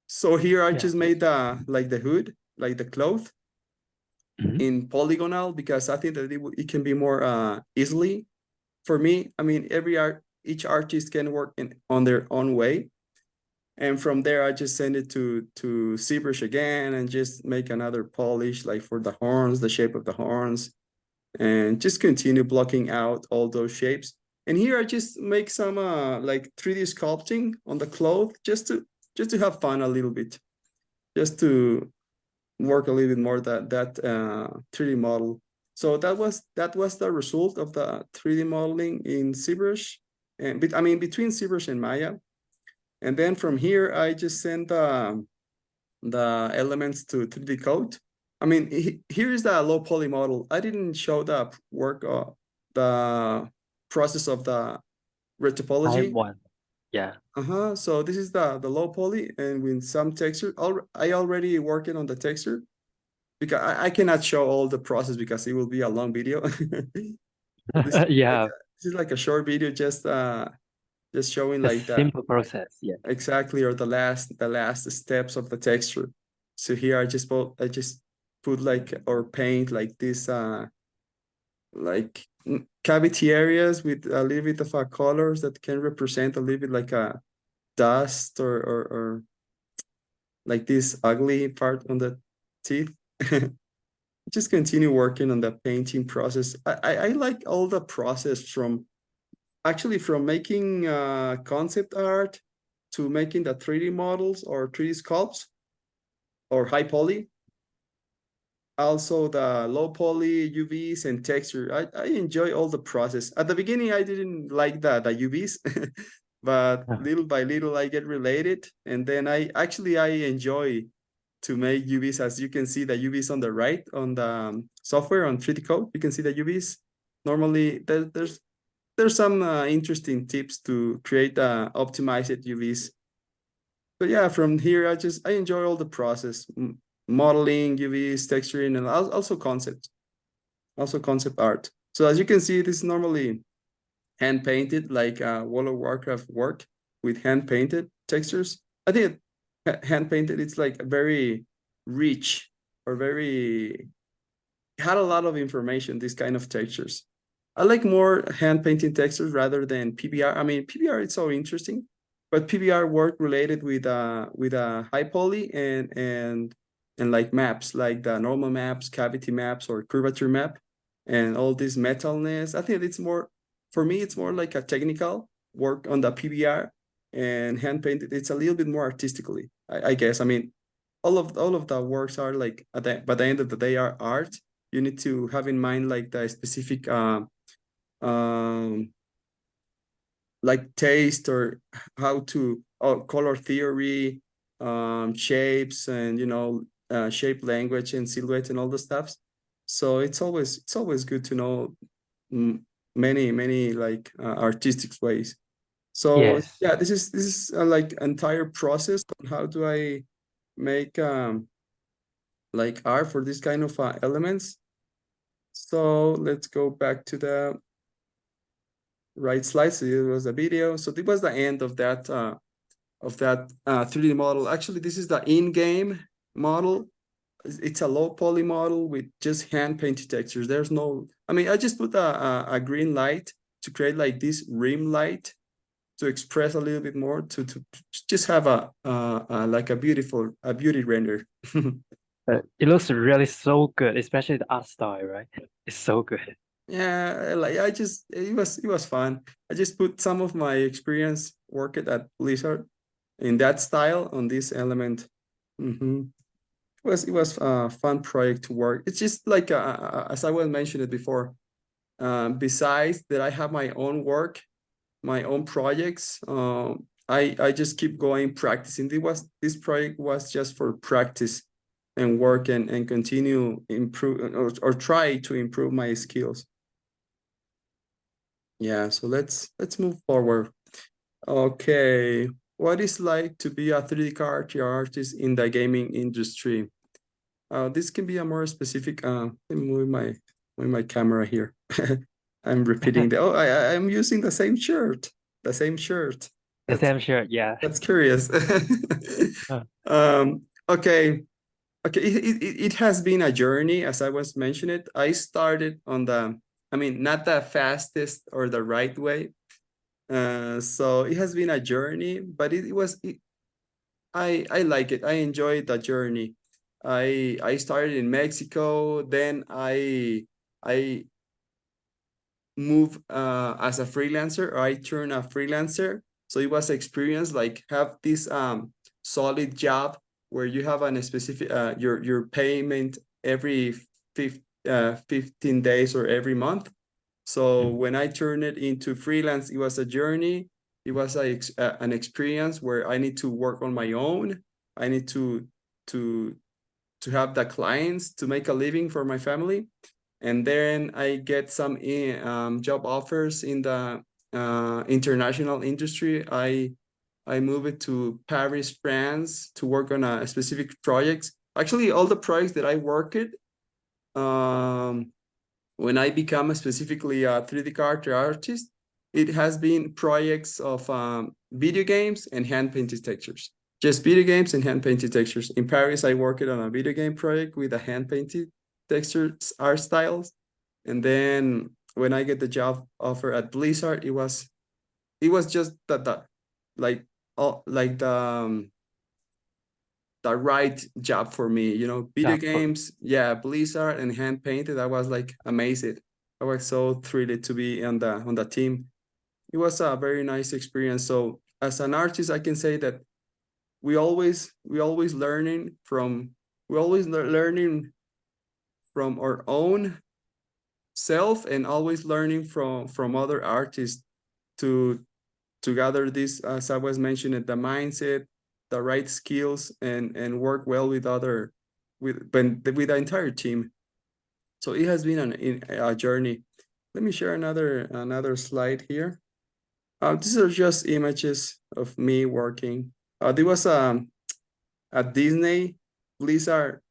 [SPEAKER 2] So here I just made like the hood, like the cloth in polygonal, because I think that it can be more easily for me. I mean, each artist can work on their own way. And from there, I just send it to ZBrush again and just make another polish, like for the horns, the shape of the horns, and just continue blocking out all those shapes. And here I just make some like 3D sculpting on the cloth, just to have fun a little bit, just to work a little bit more that 3D model. So that was the result of the 3D modeling in ZBrush, and I mean between ZBrush and Maya. And then from here, I just send the elements to 3D code. I mean, here is the low poly model. I didn't show the the process of the red
[SPEAKER 1] Type
[SPEAKER 2] topology.
[SPEAKER 1] 1. Yeah.
[SPEAKER 2] So this is the low poly, and with some texture. I already working on the texture, because I cannot show all the process because it will be a long video.
[SPEAKER 1] Yeah.
[SPEAKER 2] This is like a short video, just showing
[SPEAKER 1] A
[SPEAKER 2] like the
[SPEAKER 1] simple process. Yeah.
[SPEAKER 2] exactly, or the last steps of the texture. So here I just put like, or paint like this like cavity areas with a little bit of colors that can represent a little bit like a dust, or like this ugly part on the teeth. Just continue working on the painting process. I like all the process from making concept art to making the 3D models or 3D sculpts or high poly. Also the low poly, UVs, and texture. I enjoy all the process. At the beginning, I didn't like the UVs, but little by little I get related, and then I enjoy to make UVs. As you can see, the UVs on the right on the software on 3D code, you can see the UVs. Normally, there's some interesting tips to create optimized UVs. But yeah, from here, I enjoy all the process, modeling, UVs, texturing, and also concept art. So as you can see, this is normally hand painted, like World of Warcraft work with hand painted textures. I think hand painted, it's like very rich or very had a lot of information, these kind of textures. I like more hand painting textures rather than PBR. I mean, PBR is so interesting, but PBR work related with high poly and like maps, like the normal maps, cavity maps, or curvature map, and all this metalness. I think it's more, for me, it's more like a technical work on the PBR, and hand painted, it's a little bit more artistically, I guess. I mean, all of the works are like by the end of the day are art. You need to have in mind like the specific um like taste or how to color theory, shapes, and shape language and silhouette and all the stuffs. So it's always good to know many like artistic ways. So
[SPEAKER 1] Yes.
[SPEAKER 2] yeah, this is like entire process on how do I make like art for this kind of elements. So let's go back to the right slide. So it was a video. So it was the end of that 3D model. Actually, this is the in-game model. It's a low poly model with just hand painted textures. There's no, I mean, I just put a green light to create like this rim light to express a little bit more to just have a like a beauty render.
[SPEAKER 1] It looks really so good, especially the art style, right? It's so good.
[SPEAKER 2] Yeah, like it was fun. I just put some of my experience working at Blizzard in that style on this element. It was a fun project to work. It's just like as I was mentioned before. Besides that, I have my own work, my own projects. I just keep going practicing. This project was just for practice and work and continue improve or try to improve my skills. Yeah, so let's move forward. Okay, what is like to be a 3D character artist in the gaming industry? This can be a more specific. Let me move my camera here. I'm repeating the. Oh, I'm using the same shirt. The same shirt.
[SPEAKER 1] The same shirt, yeah.
[SPEAKER 2] That's curious.
[SPEAKER 1] Uh,
[SPEAKER 2] Okay. Okay, it has been a journey, as I was mentioning it. I started on I mean, not the fastest or the right way. So it has been a journey, but I like it. I enjoyed the journey. I started in Mexico, then I move as a freelancer, or I turn a freelancer. So it was experience like have this solid job where you have a specific your payment every 15 days or every month. So when I turned it into freelance, it was a journey. It was an experience where I need to work on my own. I need to have the clients to make a living for my family. And then I get some job offers in the international industry. I moved to Paris, France, to work on a specific projects. Actually, all the projects that I worked, when I become specifically a 3D character artist, it has been projects of video games and hand painted textures. Just video games and hand painted textures. In Paris, I worked on a video game project with a hand painted textures art styles. And then when I get the job offer at Blizzard, it was just that like like the right job for me, video
[SPEAKER 1] job for
[SPEAKER 2] games, yeah, Blizzard and hand painted. I was like amazed. I was so thrilled to be on the team. It was a very nice experience. So as an artist, I can say that we always learning from learning from our own self, and always learning from other artists to gather this, as I was mentioning, the mindset, the right skills and work well with with the entire team. So it has been a journey. Let me share another slide here. These are just images of me working. There was a Disney Blizzard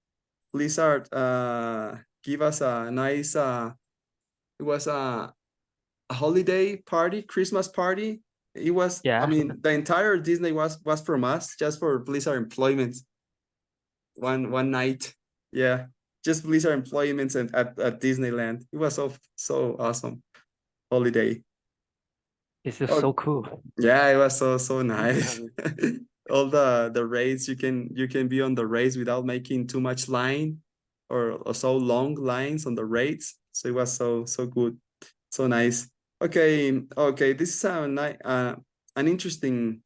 [SPEAKER 2] give us a nice it was a holiday party, Christmas party. It was, I
[SPEAKER 1] Yeah.
[SPEAKER 2] mean, the entire Disney was from us, just for Blizzard employments. One night, yeah, just Blizzard employments and at Disneyland. It was so awesome holiday.
[SPEAKER 1] It's just
[SPEAKER 2] Oh
[SPEAKER 1] so cool.
[SPEAKER 2] yeah, it was so nice. All the raids, you can be on the raids without making too much line or so long lines on the raids. So it was so good, so nice. Okay, this is an interesting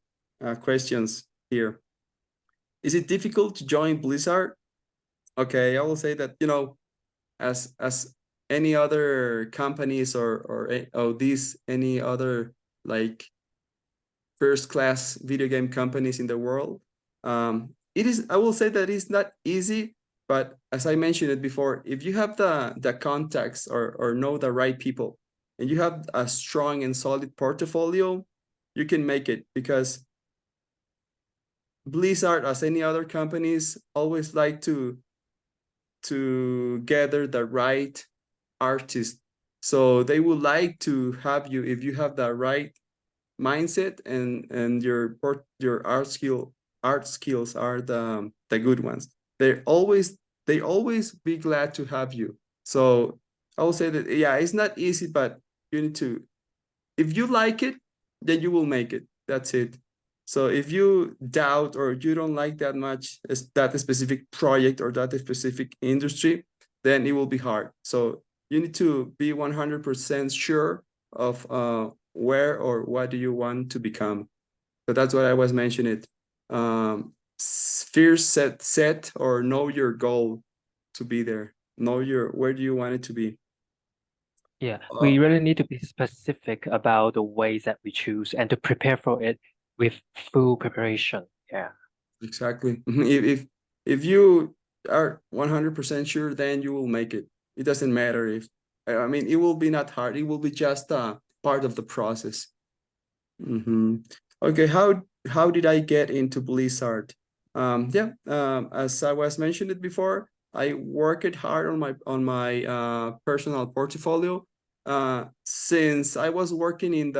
[SPEAKER 2] questions here. Is it difficult to join Blizzard? Okay, I will say that, as any other companies or these any other like first class video game companies in the world, it is, I will say that it's not easy, but as I mentioned it before, if you have the contacts or know the right people and you have a strong and solid portfolio, you can make it, because Blizzard, as any other companies, always like to gather the right artist. So they would like to have you if you have the right mindset and your art skills are the good ones. They always be glad to have you. So I will say that, yeah, it's not easy, but you need to, if you like it, then you will make it. That's it. So if you doubt or you don't like that much that specific project or that specific industry, then it will be hard. So you need to be 100% sure of where or what do you want to become. So that's what I was mentioning. First set or know your goal to be there. Know where do you want it to be.
[SPEAKER 1] Yeah, we really need to be specific about the ways that we choose and to prepare for it with full preparation. Yeah.
[SPEAKER 2] Exactly. If you are 100% sure, then you will make it. It doesn't matter if, I mean, it will be not hard. It will be just a part of the process. Okay, how did I get into Blizzard? As I was mentioned it before, I worked hard on my personal portfolio. Since I was working in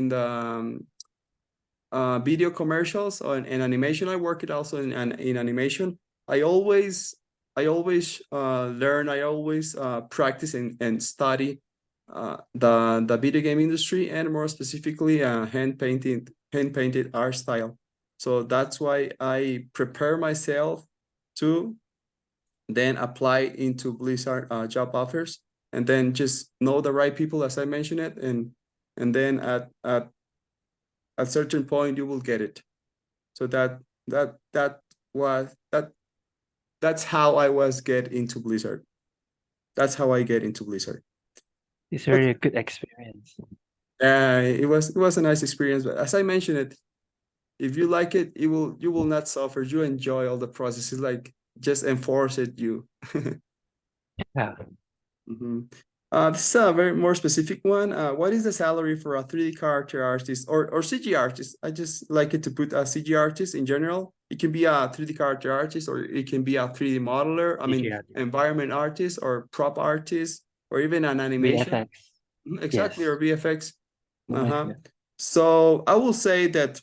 [SPEAKER 2] the video commercials and animation, I worked also in animation. I always learn. I always practice and study the video game industry, and more specifically hand painted art style. So that's why I prepare myself to then apply into Blizzard job offers, and then just know the right people, as I mentioned it, and then at a certain point you will get it. So that's how I was get into Blizzard. That's how I get into Blizzard.
[SPEAKER 1] It's really a good experience.
[SPEAKER 2] It was a nice experience, but as I mentioned it, if you like it, you will not suffer. You enjoy all the processes, like just enforce it you.
[SPEAKER 1] Yeah.
[SPEAKER 2] This is a very more specific one. What is the salary for a 3D character artist or CG artist? I just like it to put a CG artist in general. It can be a 3D character artist, or it can be a 3D modeler. I mean,
[SPEAKER 1] Yeah.
[SPEAKER 2] environment artist or prop artist, or even an animation.
[SPEAKER 1] VFX.
[SPEAKER 2] Exactly,
[SPEAKER 1] Yes.
[SPEAKER 2] or VFX.
[SPEAKER 1] Yeah.
[SPEAKER 2] So I will say that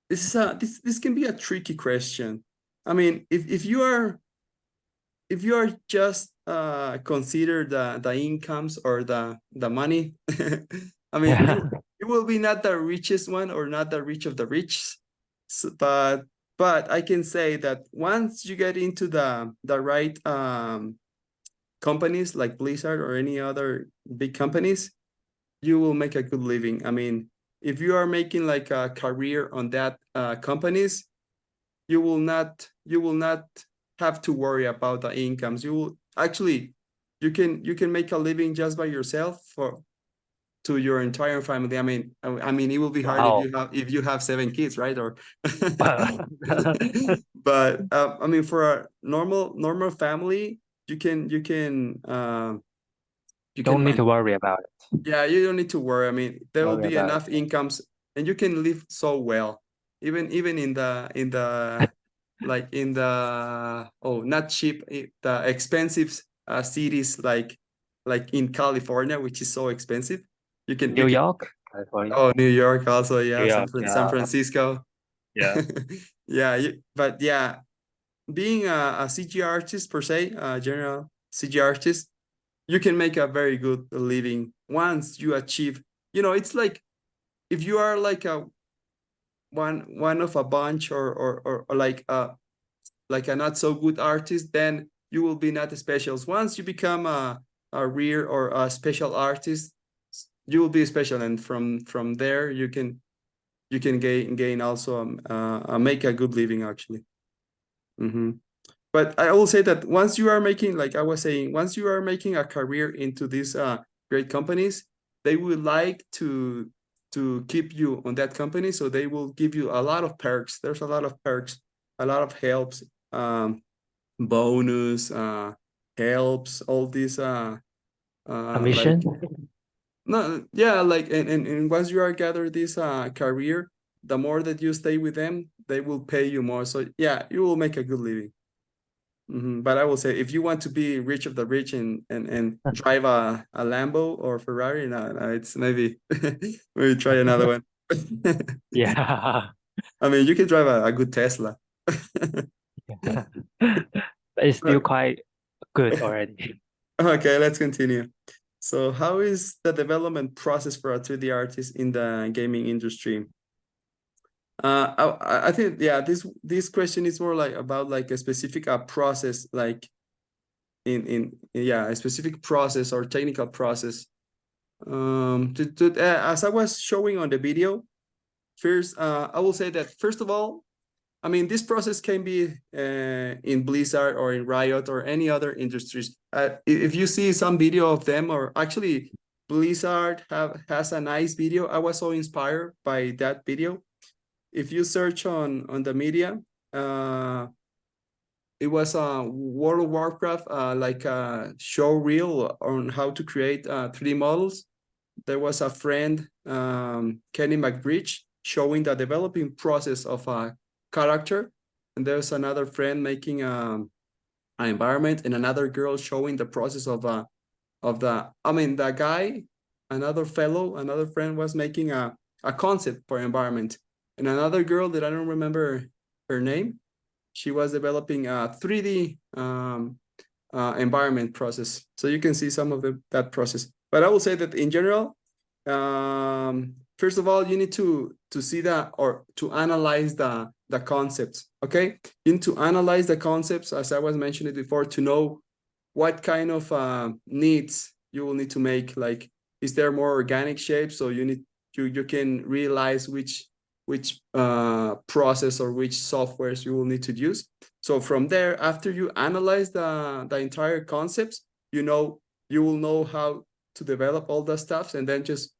[SPEAKER 2] this can be a tricky question. I mean, if you are just consider the incomes or the money, I mean,
[SPEAKER 1] Yeah.
[SPEAKER 2] you will be not the richest one or not the rich of the rich. So, but I can say that once you get into the right companies like Blizzard or any other big companies, you will make a good living. I mean, if you are making like a career on that companies, you will not have to worry about the incomes. You will actually, you can make a living just by yourself to your entire family. I mean, it will be hard
[SPEAKER 1] Wow.
[SPEAKER 2] if you have 7 kids, right? Or,
[SPEAKER 1] Don't
[SPEAKER 2] but I mean, for a normal family, you can
[SPEAKER 1] need to worry about it.
[SPEAKER 2] yeah, you don't need to worry. I mean, there will
[SPEAKER 1] Worry
[SPEAKER 2] be
[SPEAKER 1] about
[SPEAKER 2] enough incomes, and you can live so well, even in the like in the not cheap, the expensive cities like in California, which is so expensive. You
[SPEAKER 1] New
[SPEAKER 2] can
[SPEAKER 1] York, California.
[SPEAKER 2] New York also,
[SPEAKER 1] New
[SPEAKER 2] yeah,
[SPEAKER 1] York,
[SPEAKER 2] San
[SPEAKER 1] yeah,
[SPEAKER 2] Francisco.
[SPEAKER 1] yeah.
[SPEAKER 2] Yeah, but yeah, being a CG artist per se, general CG artist, you can make a very good living once you achieve. It's like if you are like a one of a bunch, or like a not so good artist, then you will be not special. Once you become a rare or a special artist, you will be special, and from there you can gain also make a good living actually. But I will say that once you are making, like I was saying, once you are making a career into these great companies, they would like to keep you on that company, so they will give you a lot of perks. There's a lot of perks, a lot of helps, bonus, helps, all these like
[SPEAKER 1] Commission?
[SPEAKER 2] no, yeah, like and once you are gather this career, the more that you stay with them, they will pay you more. So yeah, you will make a good living. But I will say, if you want to be rich of the rich and drive a Lambo or Ferrari, no, it's maybe maybe try another one.
[SPEAKER 1] Yeah.
[SPEAKER 2] I mean, you can drive a good Tesla.
[SPEAKER 1] It's still
[SPEAKER 2] But
[SPEAKER 1] quite good already.
[SPEAKER 2] okay, let's continue. So, how is the development process for a 3D artist in the gaming industry? I think, yeah, this question is more like about like a specific process, like in yeah, a specific process or technical process. As I was showing on the video, first, I will say that first of all, I mean, this process can be in Blizzard or in Riot or any other industries. If you see some video of them, or actually Blizzard has a nice video. I was so inspired by that video. If you search on the media, it was a World of Warcraft, like a show reel on how to create 3D models. There was a friend, Kenny McBridge, showing the developing process of a character. And there's another friend making an environment, and another girl showing the process the guy, another friend was making a concept for environment. And another girl that I don't remember her name, she was developing a 3D environment process. So you can see some of that process. But I will say that in general, first of all, you need to see that, or to analyze the concepts. Okay, you need to analyze the concepts, as I was mentioning before, to know what kind of needs you will need to make. Like, is there more organic shapes? So you can realize which process or which softwares you will need to use. So from there, after you analyze the entire concepts, you will know how to develop all the stuff, and then just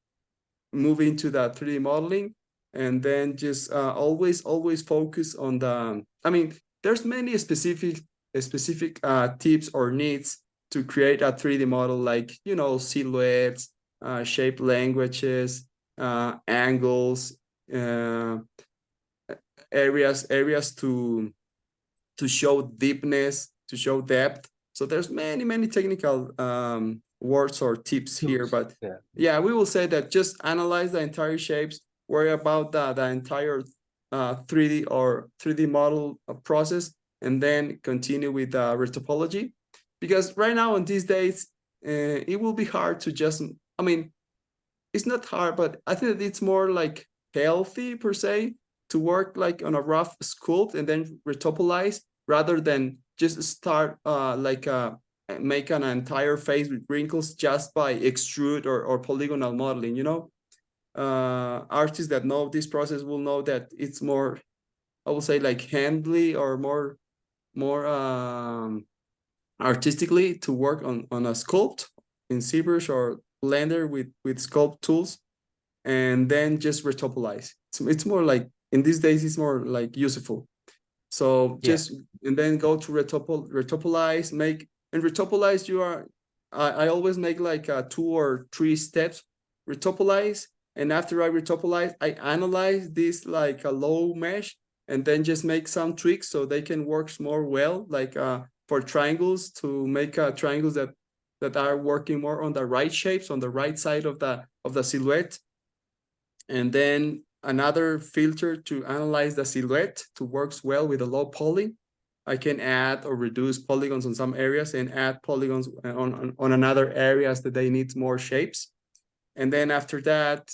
[SPEAKER 2] move into that 3D modeling, and then just always focus on the. I mean, there's many specific tips or needs to create a 3D model, like silhouettes, shape languages, angles, areas to show deepness, to show depth. So there's many technical words or tips here, but yeah, we will say that just analyze the entire shapes, worry about the entire 3D or 3D model process, and then continue with retopology. Because right now in these days, it will be hard to just, I mean, it's not hard, but I think that it's more like healthy per se to work like on a rough sculpt and then retopolize, rather than just start make an entire face with wrinkles just by extrude or polygonal modeling. Artists that know this process will know that it's more, I will say, like handly, or more artistically, to work on a sculpt in ZBrush or Blender with sculpt tools, and then just retopolize. It's more like, in these days, it's more like useful. So just, and then go to retopolize, retopolize, I always make like 2 or 3 steps, retopolize. And after I retopolize, I analyze this like a low mesh, and then just make some tweaks so they can work more well, like for triangles, to make triangles that are working more on the right shapes, on the right side of the silhouette. And then another filter to analyze the silhouette to works well with a low poly. I can add or reduce polygons on some areas and add polygons on another areas that they need more shapes. And then after that,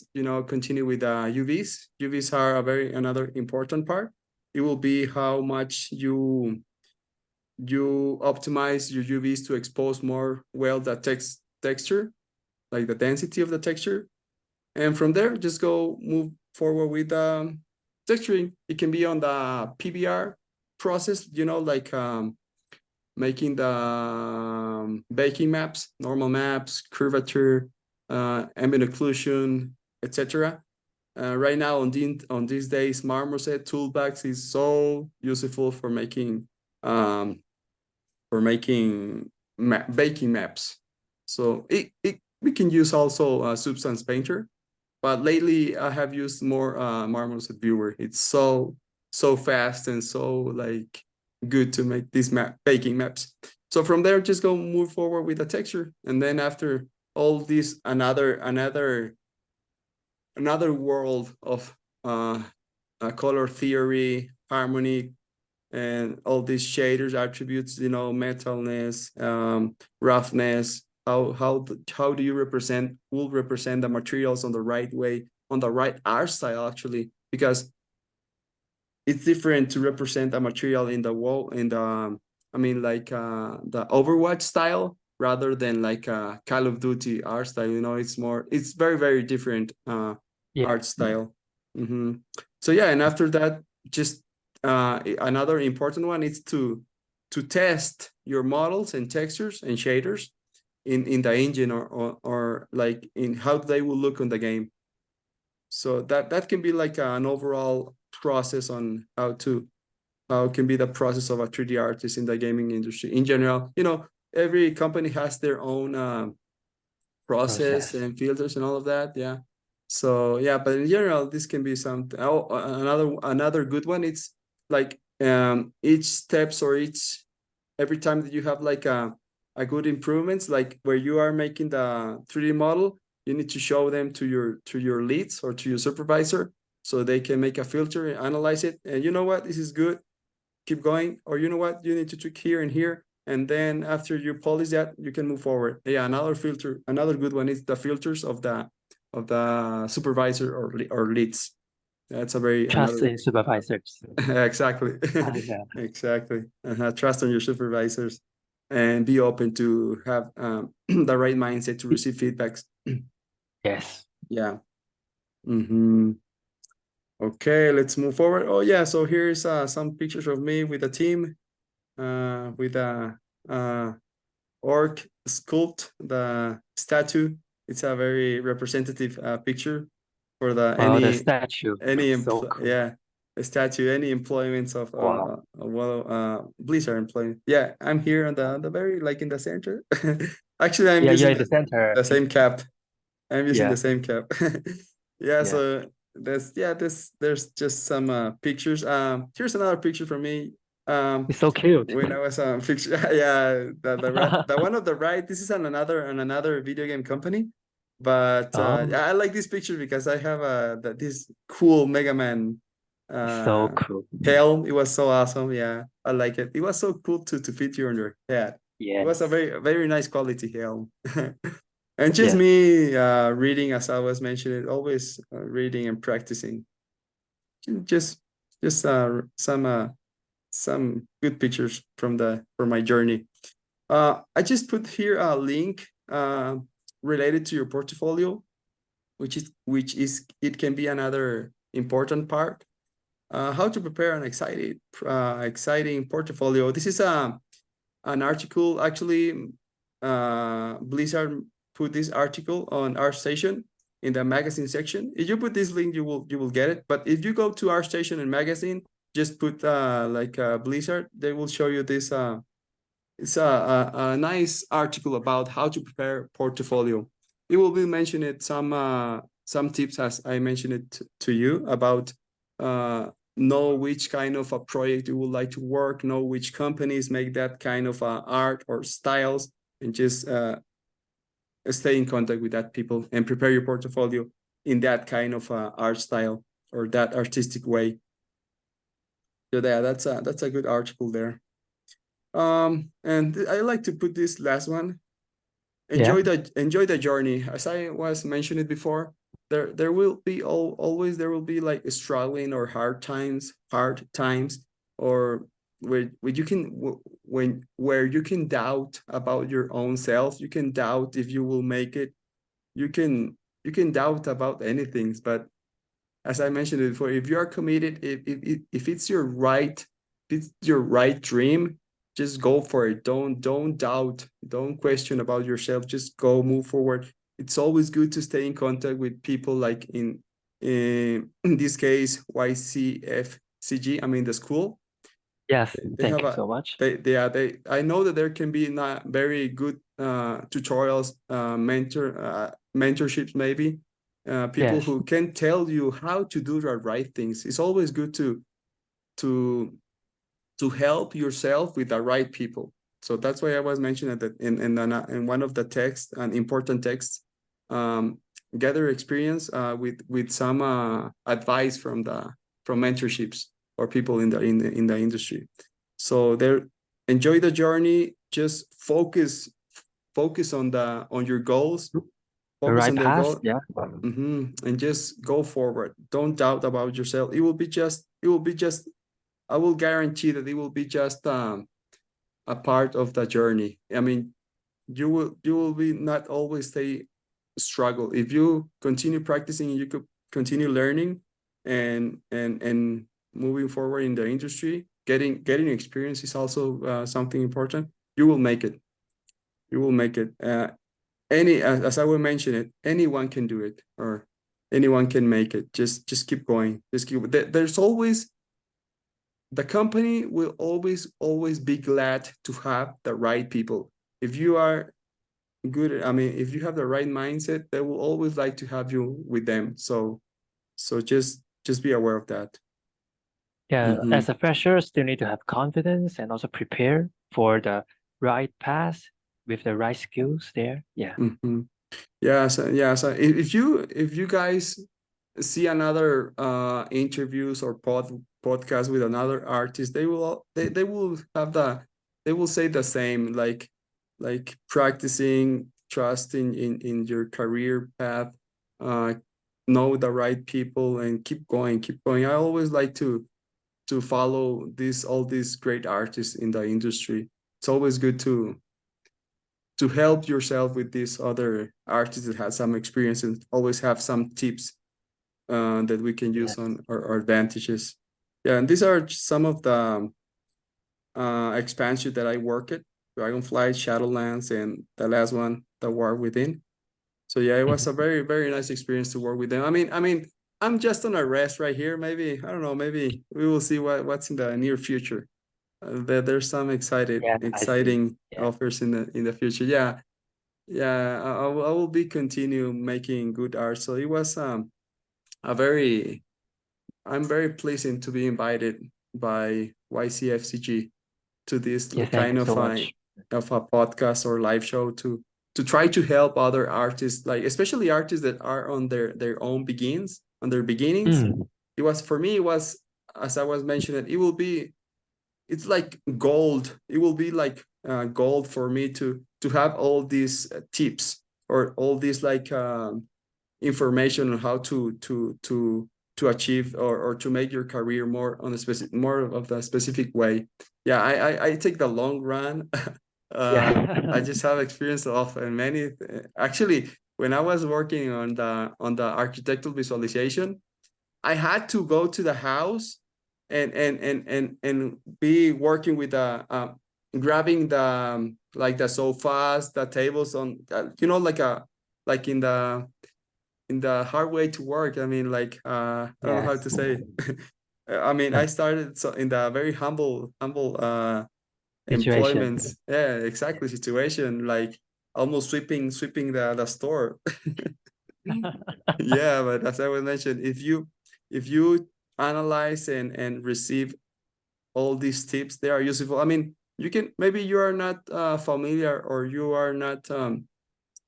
[SPEAKER 2] continue with UVs. UVs are another important part. It will be how much you optimize your UVs to expose more well the texture, like the density of the texture. And from there, just move forward with texturing. It can be on the PBR process, like making the baking maps, normal maps, curvature, ambient occlusion, etc. Right now, on these days, Marmoset Toolbox is so useful for making baking maps. So we can use also Substance Painter. But lately, I have used more Marmoset Viewer. It's so fast and so like good to make these baking maps. So from there, just move forward with the texture, and then after all this, another world of color theory, harmony, and all these shaders attributes. Metalness, roughness. How do you represent the materials on the right way, on the right art style, actually, because it's different to represent a material in the wall, the Overwatch style, rather than like a Call of Duty art style. It's very, very different art style. So yeah, and after that, just another important one is to test your models and textures and shaders in the engine, or like in how they will look on the game. So that can be like an overall process on how can be the process of a 3D artist in the gaming industry in general. Every company has their own process and filters and all of that. Yeah. So yeah, but in general, this can be something. Another good one. It's like each steps, or every time that you have like a good improvements, like where you are making the 3D model, you need to show them to your leads or to your supervisor, so they can make a filter and analyze it. And you know what, this is good, keep going. Or you know what, you need to tweak here and here. And then after you polish that, you can move forward. Yeah, another good one is the filters of the supervisor or leads. That's a very
[SPEAKER 1] Trust in supervisors.
[SPEAKER 2] exactly.
[SPEAKER 1] Yeah.
[SPEAKER 2] Exactly. Trust on your supervisors, and be open to have the right mindset to receive feedbacks.
[SPEAKER 1] Yes.
[SPEAKER 2] Yeah. Okay, let's move forward. Oh yeah, so here's some pictures of me with the team, with a orc sculpt, the statue. It's a very representative picture for the
[SPEAKER 1] The statue. So cool.
[SPEAKER 2] yeah, a statue, any employments of
[SPEAKER 1] Wow.
[SPEAKER 2] Blizzard employment. Yeah, I'm here on the very, like, in the center. Actually, I'm
[SPEAKER 1] Yeah, you're
[SPEAKER 2] using
[SPEAKER 1] in the center.
[SPEAKER 2] the same cap. I'm using
[SPEAKER 1] Yeah.
[SPEAKER 2] the same cap. Yeah, so there's just some pictures. Here's another picture from me.
[SPEAKER 1] It's so cute.
[SPEAKER 2] When I was picture, yeah, the one on the right. This is on another video game company, but I like this picture because I have this cool Mega Man
[SPEAKER 1] So cool.
[SPEAKER 2] helm. It was so awesome. Yeah, I like it. It was so cool to fit you on your head. It was a
[SPEAKER 1] Yes.
[SPEAKER 2] very, very nice quality helm. And just
[SPEAKER 1] Yes.
[SPEAKER 2] me reading, as I was mentioning, always reading and practicing. Just some good pictures from my journey. I just put here a link related to your portfolio, which is it can be another important part. How to prepare an exciting portfolio. This is an article, actually. Blizzard put this article on ArtStation in the magazine section. If you put this link, you will get it. But if you go to ArtStation and magazine, just put like Blizzard, they will show you this. It's a nice article about how to prepare portfolio. It will be mentioned some tips, as I mentioned it to you, about know which kind of a project you would like to work, know which companies make that kind of art or styles, and just stay in contact with that people and prepare your portfolio in that kind of art style or that artistic way. So yeah, that's a good article there. And I like to put this last one.
[SPEAKER 1] Yeah.
[SPEAKER 2] Enjoy the journey. As I was mentioned before, there will be always there will be like struggling or hard times, or where you can where you can doubt about your own self. You can doubt if you will make it. You can doubt about anything, but as I mentioned before, if you are committed, if it's your right, if it's your right dream, just go for it. Don't doubt, don't question about yourself. Just go, move forward. It's always good to stay in contact with people like in this case YCF CG. I mean the school.
[SPEAKER 1] Yes.
[SPEAKER 2] They
[SPEAKER 1] Thank
[SPEAKER 2] have
[SPEAKER 1] you
[SPEAKER 2] a
[SPEAKER 1] so much.
[SPEAKER 2] they I know that there can be not very good tutorials, mentorships maybe, people
[SPEAKER 1] Yes.
[SPEAKER 2] who can tell you how to do the right things. It's always good to to help yourself with the right people. So that's why I was mentioning that in one of the texts, an important text, gather experience with some advice from mentorships or people in the industry. So there, enjoy the journey. Just focus on your goals.
[SPEAKER 1] The
[SPEAKER 2] Focus
[SPEAKER 1] right
[SPEAKER 2] on the
[SPEAKER 1] path.
[SPEAKER 2] goal.
[SPEAKER 1] Yeah.
[SPEAKER 2] And just go forward. Don't doubt about yourself. It will be just. I will guarantee that it will be just a part of the journey. I mean, you will be not always stay struggle. If you continue practicing, you could continue learning and moving forward in the industry. Getting experience is also something important. You will make it. You will make it. As I will mention it, anyone can do it, or anyone can make it. Just keep going. Just keep. There's always, the company will always be glad to have the right people. If you are good, I mean, if you have the right mindset, they will always like to have you with them. So just be aware of that.
[SPEAKER 1] Yeah.
[SPEAKER 2] Mhm.
[SPEAKER 1] As a fresher, still need to have confidence and also prepare for the right path with the right skills there. Yeah.
[SPEAKER 2] Mhm. So if you guys see another interviews or podcast with another artist, they will have they will say the same, like practicing, trusting in your career path, uh know the right people and keep going. I always like to follow all these great artists in the industry. It's always good to help yourself with these other artists that have some experience and always have some tips that we can use
[SPEAKER 1] Yes.
[SPEAKER 2] on our advantages. Yeah, and these are some of the expansions that I work at: Dragonflight, Shadowlands, and the last one, The War Within. So yeah, it was a
[SPEAKER 1] Mhm.
[SPEAKER 2] very nice experience to work with them. I mean, I'm just on a rest right here. Maybe I don't know. Maybe we will see what's in the near future. There's some
[SPEAKER 1] Yeah, I see.
[SPEAKER 2] exciting
[SPEAKER 1] Yeah.
[SPEAKER 2] offers in the future. Yeah, yeah. I will be continue making good art. So it was a very I'm very pleased to be invited by YCF CG to this
[SPEAKER 1] Yeah, thank
[SPEAKER 2] kind
[SPEAKER 1] you so much.
[SPEAKER 2] of a podcast or live show to try to help other artists, like especially artists that are on their own beginnings.
[SPEAKER 1] Mm.
[SPEAKER 2] It was, for me, it was, as I was mentioning, it's like gold. It will be like gold for me to have all these tips or all these like information on how to achieve or to make your career more on a specific, more of the specific way. Yeah, I take the long run. I
[SPEAKER 1] Yeah.
[SPEAKER 2] just have experience of many. Actually, when I was working on the architectural visualization, I had to go to the house and be working with grabbing the like the sofas, the tables on, like in the hard way to work. I mean, like I don't know how
[SPEAKER 1] Yes.
[SPEAKER 2] to say it. I mean, I started in the very humble
[SPEAKER 1] Situation.
[SPEAKER 2] employment. Yeah, exactly, situation, like almost sweeping the store. Yeah, but as I was mentioned, if you analyze and receive all these tips, they are useful. I mean, you can, maybe you are not familiar, or you are not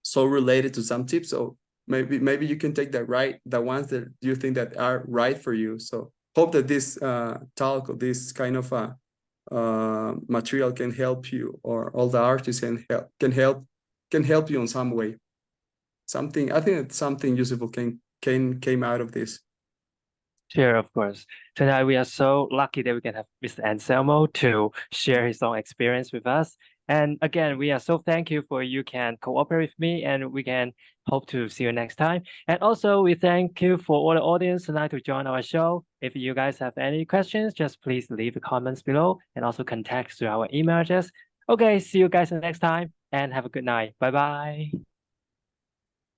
[SPEAKER 2] so related to some tips, so maybe you can take the ones that you think that are right for you. So hope that this talk, or this kind of material can help you, or all the artists can help you in some way. Something, I think that something useful came out of this.
[SPEAKER 1] Sure, of course. Tonight we are so lucky that we can have Mr. Anselmo to share his own experience with us. And again, we are so thank you for you can cooperate with me, and we can hope to see you next time. And also we thank you for all the audience tonight to join our show. If you guys have any questions, just please leave the comments below, and also contact through our email address. Okay, see you guys next time, and have a good night. Bye bye.